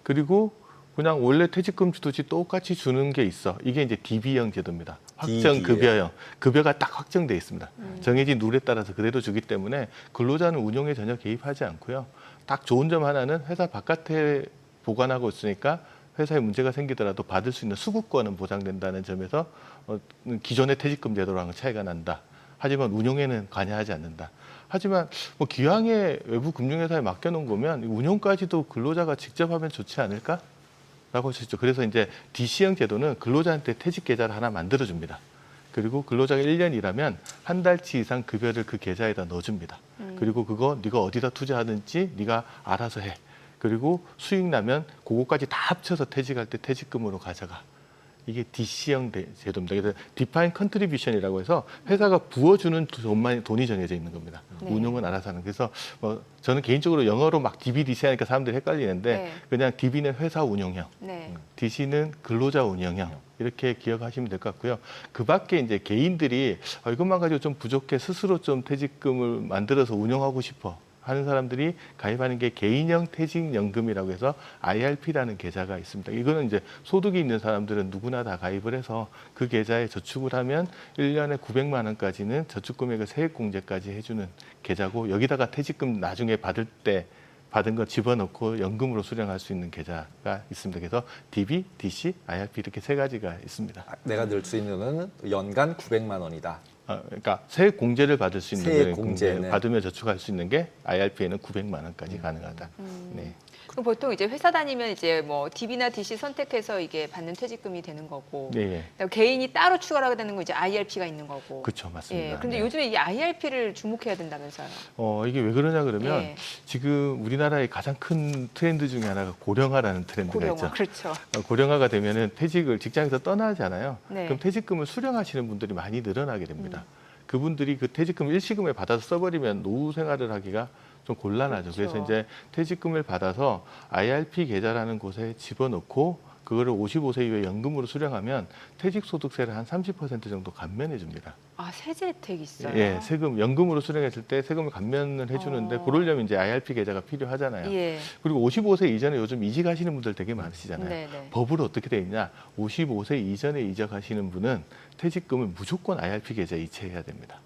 그리고 그냥 원래 퇴직금 주듯이 똑같이 주는 게 있어. 이게 이제 DB형 제도입니다. 확정 급여형. 급여가 딱 확정돼 있습니다. 정해진 룰에 따라서 그대로 주기 때문에 근로자는 운용에 전혀 개입하지 않고요. 딱 좋은 점 하나는 회사 바깥에 보관하고 있으니까 회사에 문제가 생기더라도 받을 수 있는 수급권은 보장된다는 점에서 기존의 퇴직금 제도랑은 차이가 난다. 하지만 운용에는 관여하지 않는다. 하지만 뭐 기왕에 외부 금융회사에 맡겨놓은 거면 운용까지도 근로자가 직접 하면 좋지 않을까? 라고 할 수 있죠. 그래서 이제 DC형 제도는 근로자한테 퇴직 계좌를 하나 만들어줍니다. 그리고 근로자가 1년 일하면 한 달치 이상 급여를 그 계좌에다 넣어줍니다. 그리고 그거 네가 어디다 투자하든지 네가 알아서 해. 그리고 수익 나면 그거까지 다 합쳐서 퇴직할 때 퇴직금으로 가져가. 이게 DC형 제도입니다. 그래서 Defined Contribution이라고 해서 회사가 부어주는 돈이 정해져 있는 겁니다. 네. 운용은 알아서 하는. 그래서 저는 개인적으로 영어로 막 DB, DC 하니까 사람들이 헷갈리는데 네. 그냥 DB는 회사 운용형, 네. DC는 근로자 운영형 이렇게 기억하시면 될 것 같고요. 그 밖에 이제 개인들이 이것만 가지고 좀 부족해 스스로 좀 퇴직금을 만들어서 운영하고 싶어 하는 사람들이 가입하는 게 개인형 퇴직연금이라고 해서 IRP라는 계좌가 있습니다. 이거는 이제 소득이 있는 사람들은 누구나 다 가입을 해서 그 계좌에 저축을 하면 1년에 900만 원까지는 저축금액을 세액공제까지 해주는 계좌고 여기다가 퇴직금 나중에 받을 때 받은 거 집어넣고 연금으로 수령할 수 있는 계좌가 있습니다. 그래서 DB, DC, IRP 이렇게 세 가지가 있습니다. 내가 넣을 수 있는 돈은 연간 900만 원이다. 그러니까 세액 공제를 받을 수 있는 세액 게 공제는. 받으며 저축할 수 있는 게 IRP에는 900만 원까지 가능하다. 네. 그럼 보통 이제 회사 다니면 이제 뭐 DB나 DC 선택해서 이게 받는 퇴직금이 되는 거고, 네, 그다음에 개인이 따로 추가하게 되는 거 이제 IRP가 있는 거고. 그렇죠, 맞습니다. 예. 그런데 네. 요즘에 이 IRP를 주목해야 된다면서요? 이게 왜 그러냐 그러면 예. 지금 우리나라의 가장 큰 트렌드 중에 하나가 고령화라는 트렌드가 고령화. 있죠. 그렇죠. 고령화가 되면은 퇴직을 직장에서 떠나잖아요. 네. 그럼 퇴직금을 수령하시는 분들이 많이 늘어나게 됩니다. 그분들이 그 퇴직금 일시금을 받아서 써버리면 노후 생활을 하기가 좀 곤란하죠. 그렇죠. 그래서 이제 퇴직금을 받아서 IRP 계좌라는 곳에 집어넣고 그거를 55세 이후에 연금으로 수령하면 퇴직소득세를 한 30% 정도 감면해 줍니다. 아, 세제 혜택이 있어요? 예, 세금 연금으로 수령했을 때 세금을 감면을 해주는데 그러려면 이제 IRP 계좌가 필요하잖아요. 예. 그리고 55세 이전에 요즘 이직하시는 분들 되게 많으시잖아요. 네네. 법으로 어떻게 돼 있냐? 55세 이전에 이직하시는 분은 퇴직금을 무조건 IRP 계좌에 이체해야 됩니다.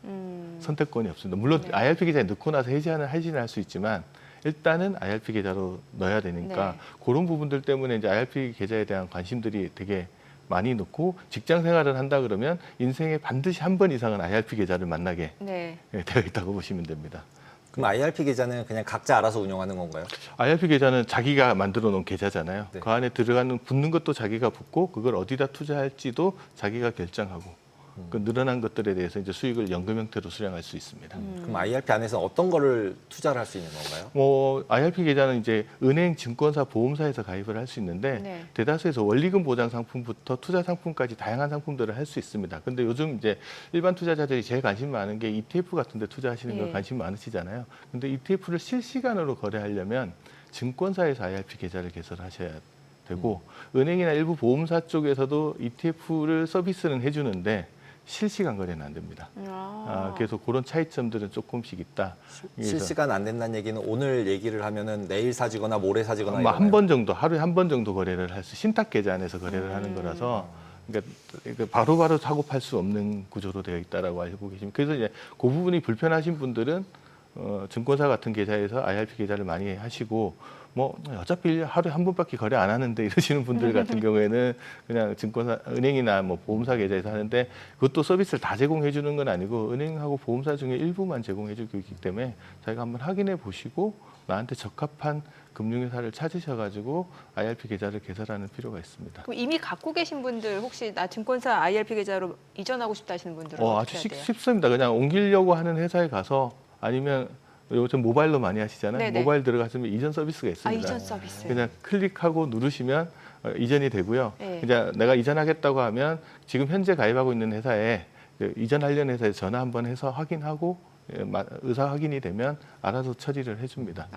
선택권이 없습니다. 물론 네. IRP 계좌에 넣고 나서 해지는 할 수 있지만 일단은 IRP 계좌로 넣어야 되니까 네. 그런 부분들 때문에 이제 IRP 계좌에 대한 관심들이 되게 많이 넣고 직장 생활을 한다 그러면 인생에 반드시 한 번 이상은 IRP 계좌를 만나게 네. 되어 있다고 보시면 됩니다. 그럼 IRP 계좌는 그냥 각자 알아서 운영하는 건가요? IRP 계좌는 자기가 만들어 놓은 계좌잖아요. 네. 그 안에 들어가는 붙는 것도 자기가 붙고 그걸 어디다 투자할지도 자기가 결정하고 그 늘어난 것들에 대해서 이제 수익을 연금 형태로 수령할 수 있습니다. 그럼 IRP 안에서 어떤 거를 투자를 할 수 있는 건가요? IRP 계좌는 이제 은행, 증권사, 보험사에서 가입을 할 수 있는데 네. 대다수에서 원리금 보장 상품부터 투자 상품까지 다양한 상품들을 할 수 있습니다. 근데 요즘 이제 일반 투자자들이 제일 관심 많은 게 ETF 같은 데 투자하시는 거 예. 관심 많으시잖아요. 근데 ETF를 실시간으로 거래하려면 증권사에서 IRP 계좌를 개설하셔야 되고 은행이나 일부 보험사 쪽에서도 ETF를 서비스는 해주는데 실시간 거래는 안 됩니다. 그래서 그런 차이점들은 조금씩 있다. 그래서 실시간 안 된다는 얘기는 오늘 얘기를 하면은 내일 사지거나 모레 사지거나 아마 이러나요? 한 번 정도, 하루에 한 번 정도 거래를 할 수, 신탁 계좌 안에서 거래를 하는 거라서 그러니까 바로바로 사고 팔 수 없는 구조로 되어 있다라고 알고 계십니다. 그래서 이제 그 부분이 불편하신 분들은 증권사 같은 계좌에서 IRP 계좌를 많이 하시고 어차피 하루에 한 번밖에 거래 안 하는데 이러시는 분들 같은 경우에는 그냥 증권사, 은행이나 보험사 계좌에서 하는데 그것도 서비스를 다 제공해 주는 건 아니고 은행하고 보험사 중에 일부만 제공해 주고 있기 때문에 자기가 한번 확인해 보시고 나한테 적합한 금융회사를 찾으셔가지고 IRP 계좌를 개설하는 필요가 있습니다. 그럼 이미 갖고 계신 분들 혹시 나 증권사 IRP 계좌로 이전하고 싶다 하시는 분들은 아주 어떻게 해야 돼요? 쉽습니다. 그냥 옮기려고 하는 회사에 가서 아니면 요즘 모바일로 많이 하시잖아요. 네네. 모바일 들어가시면 이전 서비스가 있습니다. 이전 서비스. 그냥 클릭하고 누르시면 이전이 되고요. 네. 이제 내가 이전하겠다고 하면 지금 현재 가입하고 있는 회사에 이전하려는 회사에 전화 한번 해서 확인하고 의사 확인이 되면 알아서 처리를 해줍니다.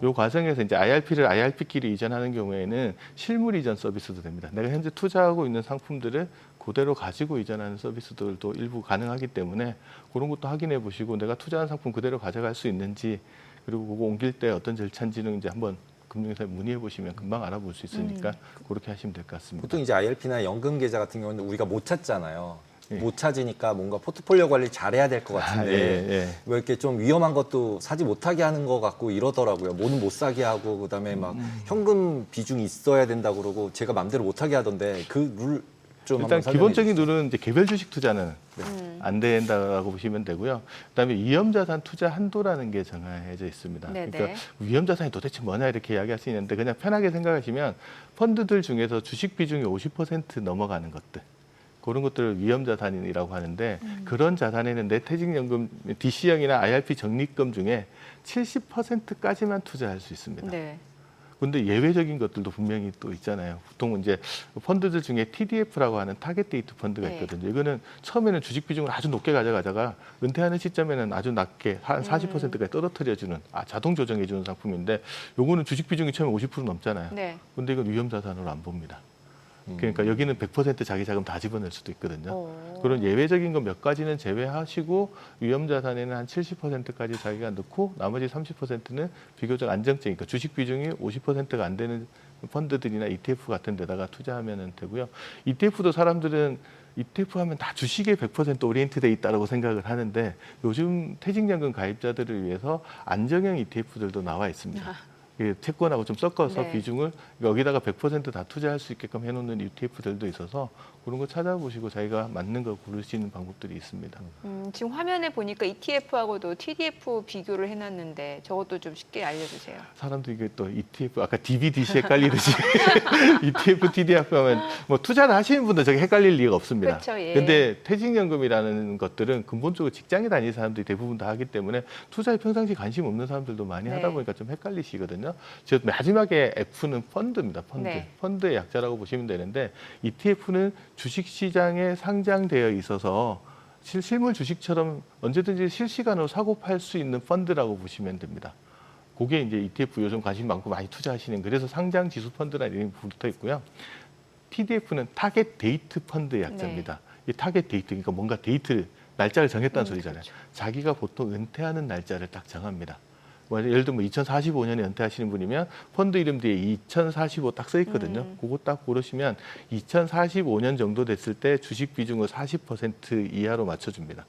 이 과정에서 이제 IRP를 IRP끼리 이전하는 경우에는 실물 이전 서비스도 됩니다. 내가 현재 투자하고 있는 상품들을 그대로 가지고 이전하는 서비스들도 일부 가능하기 때문에 그런 것도 확인해 보시고 내가 투자한 상품 그대로 가져갈 수 있는지 그리고 그거 옮길 때 어떤 절차인지는 이제 한번 금융회사에 문의해 보시면 금방 알아볼 수 있으니까 그렇게 하시면 될 것 같습니다. 보통 이제 IRP나 연금 계좌 같은 경우는 우리가 못 찾잖아요. 예. 못 찾으니까 뭔가 포트폴리오 관리 잘해야 될 것 같은데 예. 왜 이렇게 좀 위험한 것도 사지 못하게 하는 것 같고 이러더라고요. 뭐는 못 사게 하고 그다음에 막 현금 비중이 있어야 된다고 그러고 제가 마음대로 못하게 하던데 그 룰 좀 일단 한번 설명해 기본적인 주시죠. 룰은 이제 개별 주식 투자는 안 된다고 보시면 되고요. 그다음에 위험자산 투자 한도라는 게 정해져 있습니다. 네네. 그러니까 위험자산이 도대체 뭐냐 이렇게 이야기할 수 있는데 그냥 편하게 생각하시면 펀드들 중에서 주식 비중이 50% 넘어가는 것들. 그런 것들을 위험자산이라고 하는데 그런 자산에는 내 퇴직연금 DC형이나 IRP 적립금 중에 70%까지만 투자할 수 있습니다. 네. 근데 예외적인 것들도 분명히 또 있잖아요. 보통 이제 펀드들 중에 TDF라고 하는 타겟 데이트 펀드가 네. 있거든요. 이거는 처음에는 주식 비중을 아주 높게 가져가다가 은퇴하는 시점에는 아주 낮게 한 40%까지 떨어뜨려주는 자동 조정해주는 상품인데 요거는 주식 비중이 처음에 50% 넘잖아요. 네. 근데 이건 위험 자산으로 안 봅니다. 그러니까 여기는 100% 자기 자금 다 집어넣을 수도 있거든요. 오. 그런 예외적인 거 몇 가지는 제외하시고 위험 자산에는 한 70%까지 자기가 넣고 나머지 30%는 비교적 안정적, 그러니까 주식 비중이 50%가 안 되는 펀드들이나 ETF 같은 데다가 투자하면 되고요. ETF도 사람들은 ETF 하면 다 주식에 100% 오리엔트돼 있다고 생각을 하는데 요즘 퇴직연금 가입자들을 위해서 안정형 ETF들도 나와 있습니다. 채권하고 좀 섞어서 네. 비중을 여기다가 100% 다 투자할 수 있게끔 해놓는 ETF들도 있어서 그런 거 찾아보시고 자기가 맞는 거 고르시는 방법들이 있습니다. 지금 화면에 보니까 ETF하고도 TDF 비교를 해놨는데 저것도 좀 쉽게 알려주세요. 사람도 이게 또 ETF 아까 DBDC 헷갈리듯이 ETF, TDF 하면 뭐 투자를 하시는 분들 저게 헷갈릴 리가 없습니다. 그렇죠, 예. 근데 퇴직연금이라는 것들은 근본적으로 직장에 다니는 사람들이 대부분 다 하기 때문에 투자에 평상시 관심 없는 사람들도 많이 네. 하다 보니까 좀 헷갈리시거든요. 저 마지막에 F는 펀드입니다. 펀드. 네. 펀드의 약자라고 보시면 되는데 ETF는 주식시장에 상장되어 있어서 실물 주식처럼 언제든지 실시간으로 사고 팔 수 있는 펀드라고 보시면 됩니다. 그게 이제 ETF 요즘 관심 많고 많이 투자하시는 그래서 상장 지수 펀드라는 이름이 붙어 있고요. TDF는 타겟 데이트 펀드의 약자입니다. 이 타겟 데이트 그러니까 뭔가 데이트 날짜를 정했다는 소리잖아요. 그렇죠. 자기가 보통 은퇴하는 날짜를 딱 정합니다. 뭐 예를 들면 2045년에 은퇴하시는 분이면 펀드 이름 뒤에 2045 딱 써 있거든요. 그거 딱 고르시면 2045년 정도 됐을 때 주식 비중을 40% 이하로 맞춰줍니다.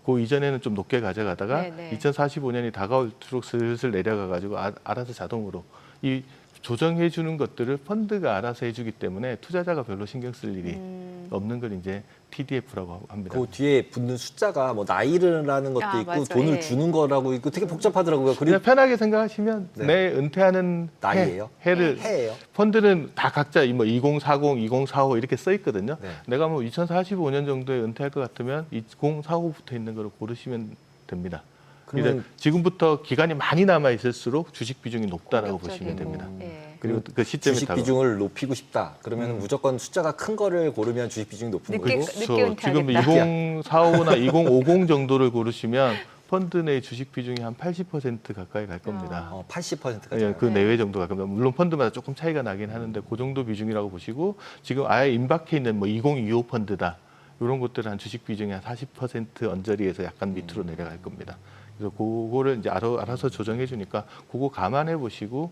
그 이전에는 좀 높게 가져가다가 네네. 2045년이 다가올수록 슬슬 내려가가지고 알아서 자동으로 이 조정해 주는 것들을 펀드가 알아서 해주기 때문에 투자자가 별로 신경 쓸 일이 없는 걸 이제 TDF라고 합니다. 그 뒤에 붙는 숫자가 뭐 나이라는 것도 아, 있고 맞아요. 돈을 예. 주는 거라고 있고 되게 복잡하더라고요. 그냥 그리고 편하게 생각하시면 네. 내 은퇴하는 나이예요? 해를 해예요. 펀드는 다 각자 뭐 2040, 2045 이렇게 써 있거든요. 네. 내가 뭐 2045년 정도에 은퇴할 것 같으면 2045 붙어 있는 거를 고르시면 됩니다. 그러면 이제 지금부터 기간이 많이 남아 있을수록 주식 비중이 높다라고 보시면 공격적이고. 됩니다. 예. 그리고 그 시점에 주식 따라 비중을 높이고 싶다. 그러면 무조건 숫자가 큰 거를 고르면 주식 비중이 높은 늦게 거고. 늦게 지금 은퇴하겠다. 2045나 2050 정도를 고르시면 펀드 내 주식 비중이 한 80% 가까이 갈 겁니다. 80%까지. 예, 그 내외 정도 갈 겁니다. 물론 펀드마다 조금 차이가 나긴 하는데 그 정도 비중이라고 보시고 지금 아예 임박해 있는 뭐 2025 펀드다. 이런 것들은 한 주식 비중이 한 40% 언저리에서 약간 밑으로 내려갈 겁니다. 그래서 그거를 이제 알아서 조정해 주니까 그거 감안해 보시고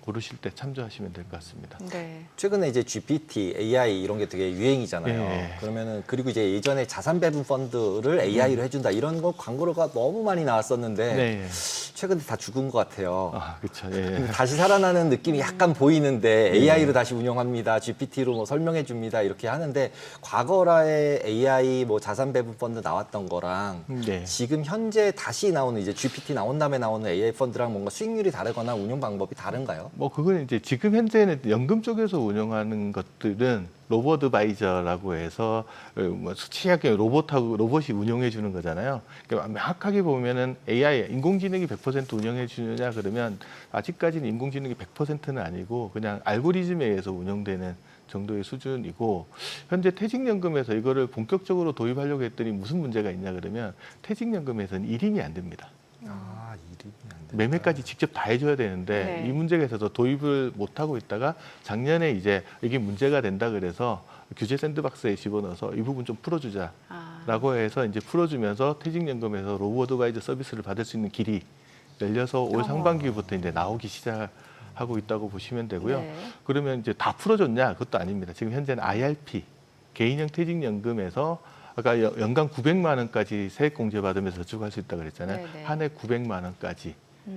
고르실 때 참조하시면 될 것 같습니다. 네. 최근에 이제 GPT, AI 이런 게 되게 유행이잖아요. 예. 그러면은 그리고 이제 예전에 자산 배분 펀드를 AI로 해준다 이런 거 광고가 너무 많이 나왔었는데 네. 최근에 다 죽은 것 같아요. 아, 그렇죠. 예. 다시 살아나는 느낌이 약간 보이는데 AI로 다시 운영합니다. GPT로 뭐 설명해 줍니다. 이렇게 하는데 과거라의 AI 뭐 자산 배분 펀드 나왔던 거랑 네. 지금 현재 다시 나오는 이제 GPT 나온 다음에 나오는 AI 펀드랑 뭔가 수익률이 다르거나 운영 방법이 다른가요? 뭐 그건 이제 지금 현재는 연금 쪽에서 운영하는 것들은 로보드바이저라고 해서 뭐 수치하게 로봇이 운영해 주는 거잖아요. 그러니까 명확하게 보면은 AI 인공지능이 100% 운영해 주느냐 그러면 아직까지는 인공지능이 100%는 아니고 그냥 알고리즘에 의해서 운영되는 정도의 수준이고 현재 퇴직연금에서 이거를 본격적으로 도입하려고 했더니 무슨 문제가 있냐 그러면 퇴직연금에서는 일임이 안 됩니다. 아, 이름이 안 돼. 매매까지 직접 다 해줘야 되는데 네. 이 문제가 있어서 도입을 못 하고 있다가 작년에 이제 이게 문제가 된다 그래서 규제 샌드박스에 집어넣어서 이 부분 좀 풀어주자라고 해서 이제 풀어주면서 퇴직연금에서 로보어드바이저 서비스를 받을 수 있는 길이 열려서 올 상반기부터 이제 나오기 시작하고 있다고 보시면 되고요. 네. 그러면 이제 다 풀어줬냐? 그것도 아닙니다. 지금 현재는 IRP 개인형 퇴직연금에서 아까 연간 900만 원까지 세액공제 받으면서 저축할 수 있다고 그랬잖아요. 네네. 한 해 900만 원까지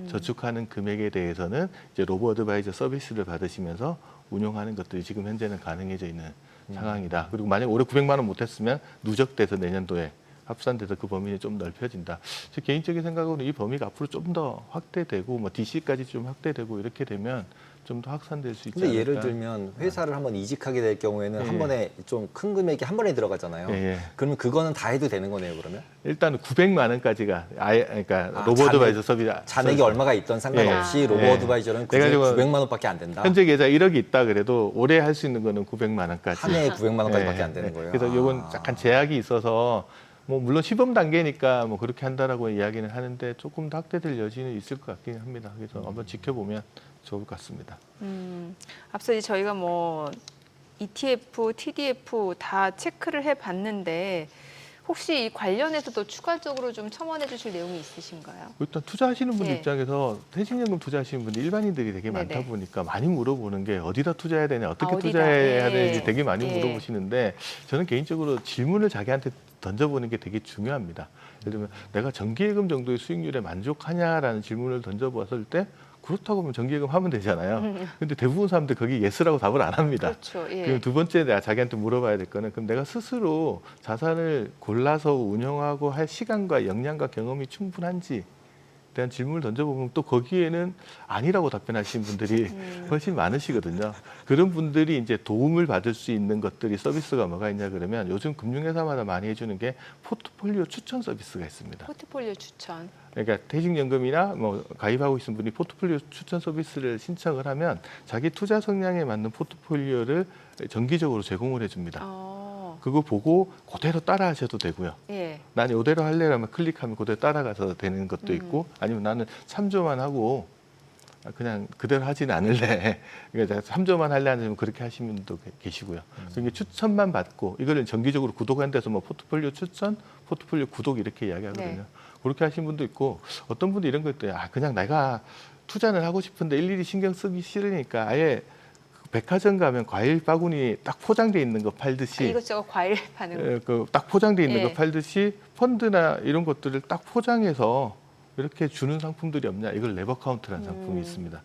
저축하는 금액에 대해서는 이제 로보어드바이저 서비스를 받으시면서 운용하는 것들이 지금 현재는 가능해져 있는 상황이다. 그리고 만약 올해 900만 원 못했으면 누적돼서 내년도에 합산돼서 그 범위는 좀 넓혀진다. 제 개인적인 생각으로는 이 범위가 앞으로 좀 더 확대되고 뭐 DC까지 좀 확대되고 이렇게 되면 좀 더 확산될 수 있지 근데 않을까. 예를 들면 회사를 한번 이직하게 될 경우에는 예. 한 번에 좀 큰 금액이 한 번에 들어가잖아요. 예, 예. 그러면 그거는 다 해도 되는 거네요, 그러면? 일단 900만 원까지가 아예 그러니까 아, 로보어드바이저 서비스 잔액이 얼마가 있던 상관없이 예, 예. 로보어드바이저는 내가 지금 900만 원밖에 안 된다. 현재 계좌 1억이 있다 그래도 올해 할 수 있는 거는 900만 원까지. 한 해에 900만 원까지밖에 예, 안 되는 예. 거예요. 그래서 이건 아. 약간 제약이 있어서 뭐 물론 시범 단계니까 뭐 그렇게 한다라고 이야기는 하는데 조금 더 확대될 여지는 있을 것 같긴 합니다. 그래서 한번 지켜보면 좋을 것 같습니다. 앞서 이제 저희가 뭐 ETF, TDF 다 체크를 해봤는데 혹시 이 관련해서도 추가적으로 좀 첨언해 주실 내용이 있으신가요? 일단 투자하시는 분들 예. 입장에서 퇴직연금 투자하시는 분들 일반인들이 되게 많다 네네. 보니까 많이 물어보는 게 어디다 투자해야 되냐, 어떻게 어디다, 투자해야 예. 되는지 되게 많이 예. 물어보시는데 저는 개인적으로 질문을 자기한테 던져보는 게 되게 중요합니다. 예를 들면 내가 정기예금 정도의 수익률에 만족하냐라는 질문을 던져봤을 때 그렇다고 하면 정기예금 하면 되잖아요. 근데 대부분 사람들 거기 예스라고 답을 안 합니다. 그렇죠. 예. 그럼 두 번째 내가 자기한테 물어봐야 될 거는 그럼 내가 스스로 자산을 골라서 운영하고 할 시간과 역량과 경험이 충분한지 대한 질문을 던져보면 또 거기에는 아니라고 답변하시는 분들이 훨씬 많으시거든요. 그런 분들이 이제 도움을 받을 수 있는 것들이 서비스가 뭐가 있냐 그러면 요즘 금융회사마다 많이 해주는 게 포트폴리오 추천 서비스가 있습니다. 포트폴리오 추천. 그러니까 퇴직연금이나 뭐 가입하고 있는 분이 포트폴리오 추천 서비스를 신청을 하면 자기 투자 성향에 맞는 포트폴리오를 정기적으로 제공을 해줍니다. 그거 보고 그대로 따라 하셔도 되고요. 예. 난 이대로 할래라면 클릭하면 그대로 따라가서 되는 것도 있고 아니면 나는 참조만 하고 그냥 그대로 하진 않을래. 그러니까 참조만 할래 하면 그렇게 하시는 분도 계시고요. 그러니까 추천만 받고 이거를 정기적으로 구독한 데서 뭐 포트폴리오 추천, 포트폴리오 구독 이렇게 이야기하거든요. 네. 그렇게 하시는 분도 있고 어떤 분도 이런 거 있대요. 아 그냥 내가 투자는 하고 싶은데 일일이 신경 쓰기 싫으니까 아예 백화점 가면 과일 바구니 딱 포장돼 있는 거 팔듯이 이것저것 과일 파는 거. 그 딱 포장돼 있는 예. 거 팔듯이 펀드나 이런 것들을 딱 포장해서 이렇게 주는 상품들이 없냐? 이걸 레버카운트라는 상품이 있습니다.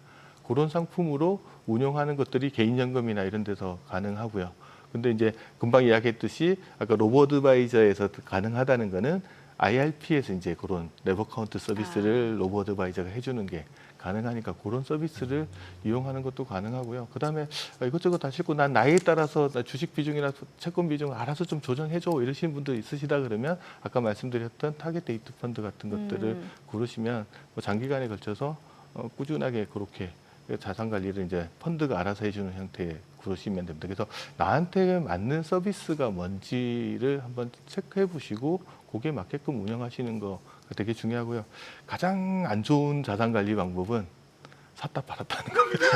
그런 상품으로 운용하는 것들이 개인연금이나 이런 데서 가능하고요. 근데 이제 금방 이야기했듯이 아까 로보어드바이저에서 가능하다는 거는 IRP에서 이제 그런 레버카운트 서비스를 로보어드바이저가 해주는 게 가능하니까 그런 서비스를 이용하는 것도 가능하고요. 그다음에 이것저것 다 싣고 난 나이에 따라서 나 주식 비중이나 채권 비중을 알아서 좀 조정해줘 이러시는 분들 있으시다 그러면 아까 말씀드렸던 타겟 데이트 펀드 같은 것들을 고르시면 뭐 장기간에 걸쳐서 꾸준하게 그렇게 자산 관리를 이제 펀드가 알아서 해주는 형태의 그러시면 됩니다. 그래서 나한테 맞는 서비스가 뭔지를 한번 체크해 보시고 거기에 맞게끔 운영하시는 거 되게 중요하고요. 가장 안 좋은 자산 관리 방법은 샀다 팔았다 하는 겁니다.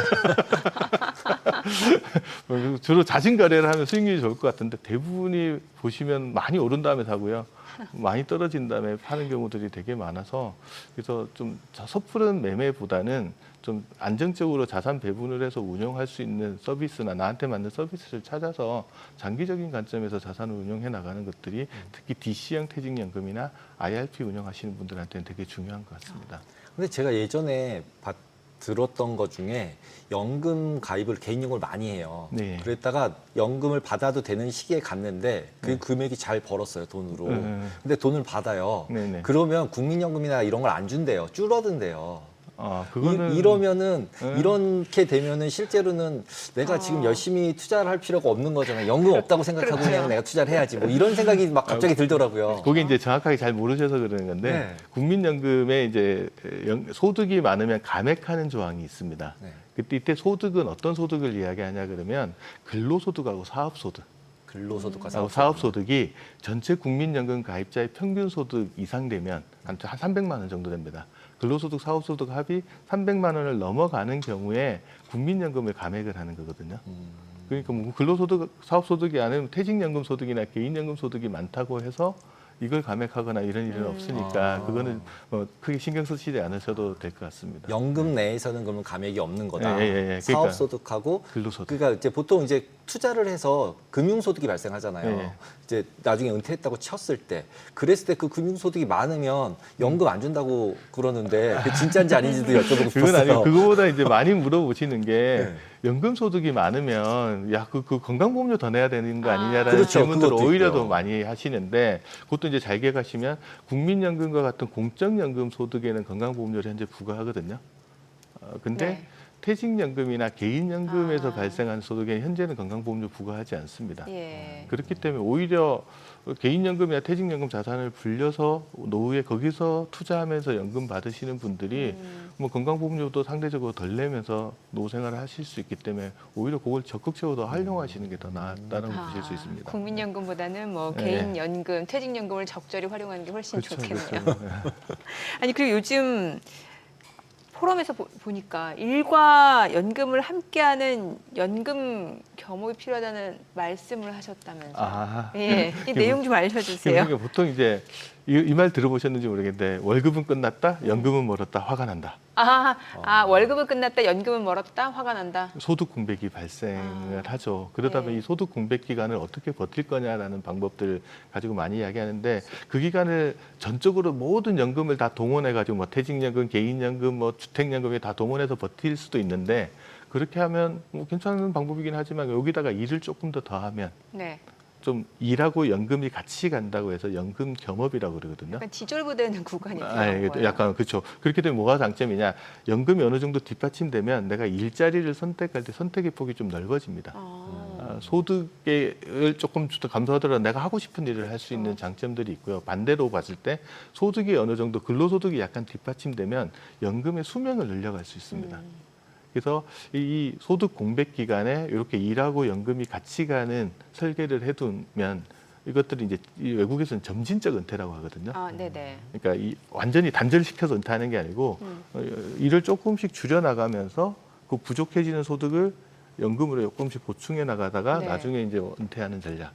주로 자진 거래를 하면 수익률이 좋을 것 같은데 대부분이 보시면 많이 오른 다음에 사고요. 많이 떨어진 다음에 파는 경우들이 되게 많아서 그래서 좀 섣부른 매매보다는 좀 안정적으로 자산 배분을 해서 운영할 수 있는 서비스나 나한테 맞는 서비스를 찾아서 장기적인 관점에서 자산을 운영해 나가는 것들이 특히 DC형 퇴직연금이나 IRP 운영하시는 분들한테는 되게 중요한 것 같습니다. 근데 제가 예전에 들었던 것 중에 연금 가입을 개인연금을 많이 해요. 네. 그랬다가 연금을 받아도 되는 시기에 갔는데 그 금액이 잘 벌었어요, 돈으로. 근데 돈을 받아요. 네네. 그러면 국민연금이나 이런 걸 안 준대요. 줄어든대요. 그거는 이러면은 이렇게 되면은 실제로는 내가 지금 열심히 투자를 할 필요가 없는 거잖아요. 연금 없다고 생각하고 그냥 내가 투자를 해야지. 뭐 이런 생각이 막 갑자기 들더라고요. 그게 이제 정확하게 잘 모르셔서 그러는 건데 네. 국민연금에 이제 소득이 많으면 감액하는 조항이 있습니다. 네. 그때 이때 소득은 어떤 소득을 이야기하냐 그러면 근로소득하고 사업소득. 근로소득과 사업소득이 전체 국민연금 가입자의 평균 소득 이상 되면 한 300만 원 정도 됩니다. 근로소득, 사업소득 합이 300만 원을 넘어가는 경우에 국민연금을 감액을 하는 거거든요. 그러니까 뭐 근로소득, 사업소득이 아니면 퇴직연금 소득이나 개인연금 소득이 많다고 해서 이걸 감액하거나 이런 일은 없으니까 그거는 크게 신경 쓰시지 않으셔도 될 것 같습니다. 연금 내에서는 그러면 감액이 없는 거다. 그러니까 사업소득하고 근로소득. 그러니까 이제 보통 이제 투자를 해서 금융소득이 발생하잖아요. 네. 이제 나중에 은퇴했다고 쳤을 때 그랬을 때 그 금융소득이 많으면 연금 안 준다고 그러는데 그게 진짜인지 아닌지도 여쭤보고 싶었어요. 그건 아니고 그거보다 이제 많이 물어보시는 게 네. 연금 소득이 많으면 야, 그 건강보험료 더 내야 되는 거 아니냐라는 그렇죠. 질문들을 그것도 오히려 있고요. 더 많이 하시는데 그것도 이제 잘 기억하시면 국민연금과 같은 공적연금 소득에는 건강보험료를 현재 부과하거든요. 근데 네. 퇴직연금이나 개인연금에서 아. 발생한 소득에 현재는 건강보험료 부과하지 않습니다. 예. 그렇기 때문에 오히려 개인연금이나 퇴직연금 자산을 불려서 노후에 거기서 투자하면서 연금 받으시는 분들이 뭐 건강보험료도 상대적으로 덜 내면서 노후 생활을 하실 수 있기 때문에 오히려 그걸 적극적으로 더 활용하시는 게 더 낫다는 걸 보실 수 있습니다. 국민연금보다는 뭐 네. 개인연금, 퇴직연금을 적절히 활용하는 게 훨씬 그렇죠, 좋겠네요. 그렇죠. 아니 그리고 요즘 포럼에서 보니까 일과 연금을 함께하는 연금 겸업이 필요하다는 말씀을 하셨다면서요. 아, 예, 이 내용 좀 알려주세요. 그러니까 보통 이제 이 말 들어보셨는지 모르겠는데 월급은 끝났다, 연금은 멀었다, 화가 난다. 월급은 끝났다, 연금은 멀었다, 화가 난다. 소득 공백이 발생을 하죠. 그러다 보면 네. 이 소득 공백 기간을 어떻게 버틸 거냐라는 방법들을 가지고 많이 이야기하는데 그 기간을 전적으로 모든 연금을 다 동원해 가지고 뭐 퇴직연금, 개인연금, 뭐 주택연금에 다 동원해서 버틸 수도 있는데 그렇게 하면 뭐 괜찮은 방법이긴 하지만 여기다가 일을 조금 더 더하면 네, 좀 일하고 연금이 같이 간다고 해서 연금 겸업이라고 그러거든요. 약간 지졸부되는 구간이 필요한 거예요. 약간 그렇죠. 그렇게 되면 뭐가 장점이냐? 연금이 어느 정도 뒷받침되면 내가 일자리를 선택할 때 선택의 폭이 좀 넓어집니다. 소득을 조금 더 감소하더라도 내가 하고 싶은 일을 할 수 있는 장점들이 있고요. 반대로 봤을 때 소득이 어느 정도 근로소득이 약간 뒷받침되면 연금의 수명을 늘려갈 수 있습니다. 그래서 이 소득 공백 기간에 이렇게 일하고 연금이 같이 가는 설계를 해두면 이것들이 이제 이 외국에서는 점진적 은퇴라고 하거든요. 네네. 그러니까 완전히 단절시켜서 은퇴하는 게 아니고 일을 조금씩 줄여 나가면서 그 부족해지는 소득을 연금으로 조금씩 보충해 나가다가 네. 나중에 이제 은퇴하는 전략.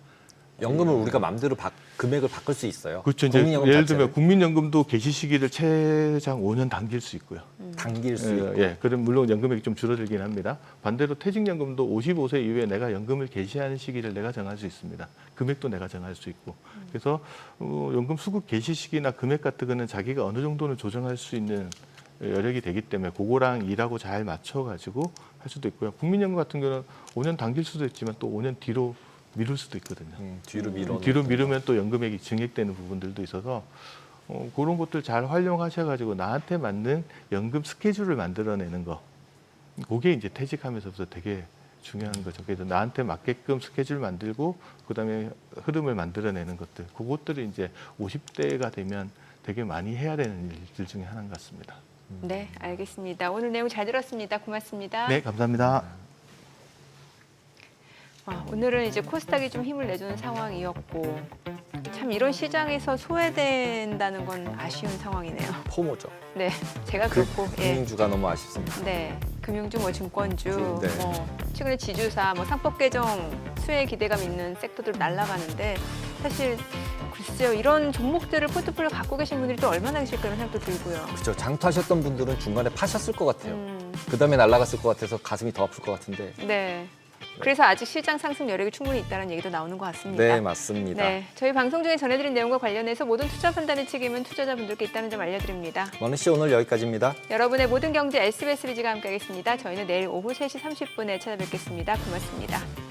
연금을 우리가 마음대로 금액을 바꿀 수 있어요. 그렇죠. 이제 국민연금 예를 자체를 들면 국민연금도 개시 시기를 최장 5년 당길 수 있고요. 당길 수 있고. 예, 그럼 물론 연금액이 좀 줄어들긴 합니다. 반대로 퇴직연금도 55세 이후에 내가 연금을 개시하는 시기를 내가 정할 수 있습니다. 금액도 내가 정할 수 있고. 그래서 연금 수급 개시 시기나 금액 같은 거는 자기가 어느 정도는 조정할 수 있는 여력이 되기 때문에 그거랑 일하고 잘 맞춰가지고 할 수도 있고요. 국민연금 같은 경우는 5년 당길 수도 있지만 또 5년 뒤로 미룰 수도 있거든요. 뒤로 미루면 또 연금액이 증액되는 부분들도 있어서 그런 것들 잘 활용하셔가지고 나한테 맞는 연금 스케줄을 만들어내는 거. 그게 이제 퇴직하면서부터 되게 중요한 거죠. 그래서 나한테 맞게끔 스케줄 만들고 그다음에 흐름을 만들어내는 것들. 그것들이 이제 50대가 되면 되게 많이 해야 되는 일들 중에 하나인 것 같습니다. 네, 알겠습니다. 오늘 내용 잘 들었습니다. 고맙습니다. 네, 감사합니다. 오늘은 이제 코스닥이 좀 힘을 내주는 상황이었고 참 이런 시장에서 소외된다는 건 아쉬운 상황이네요. 포모죠. 네, 제가 그렇고 금융주가 너무 아쉽습니다. 네, 금융주, 뭐 증권주, 네. 뭐 최근에 지주사, 뭐 상법 개정 수혜 기대감 있는 섹터들 날아가는데 사실 글쎄요 이런 종목들을 포트폴리오 갖고 계신 분들이 또 얼마나 계실까 이런 생각도 들고요. 그렇죠. 장투하셨던 분들은 중간에 파셨을 것 같아요. 그다음에 날아갔을 것 같아서 가슴이 더 아플 것 같은데. 네. 그래서 아직 시장 상승 여력이 충분히 있다는 얘기도 나오는 것 같습니다. 네, 맞습니다. 네, 저희 방송 중에 전해드린 내용과 관련해서 모든 투자 판단의 책임은 투자자분들께 있다는 점 알려드립니다. 머니 씨 오늘 여기까지입니다. 여러분의 모든 경제 SBS 비지가 함께하겠습니다. 저희는 내일 오후 3시 30분에 찾아뵙겠습니다. 고맙습니다.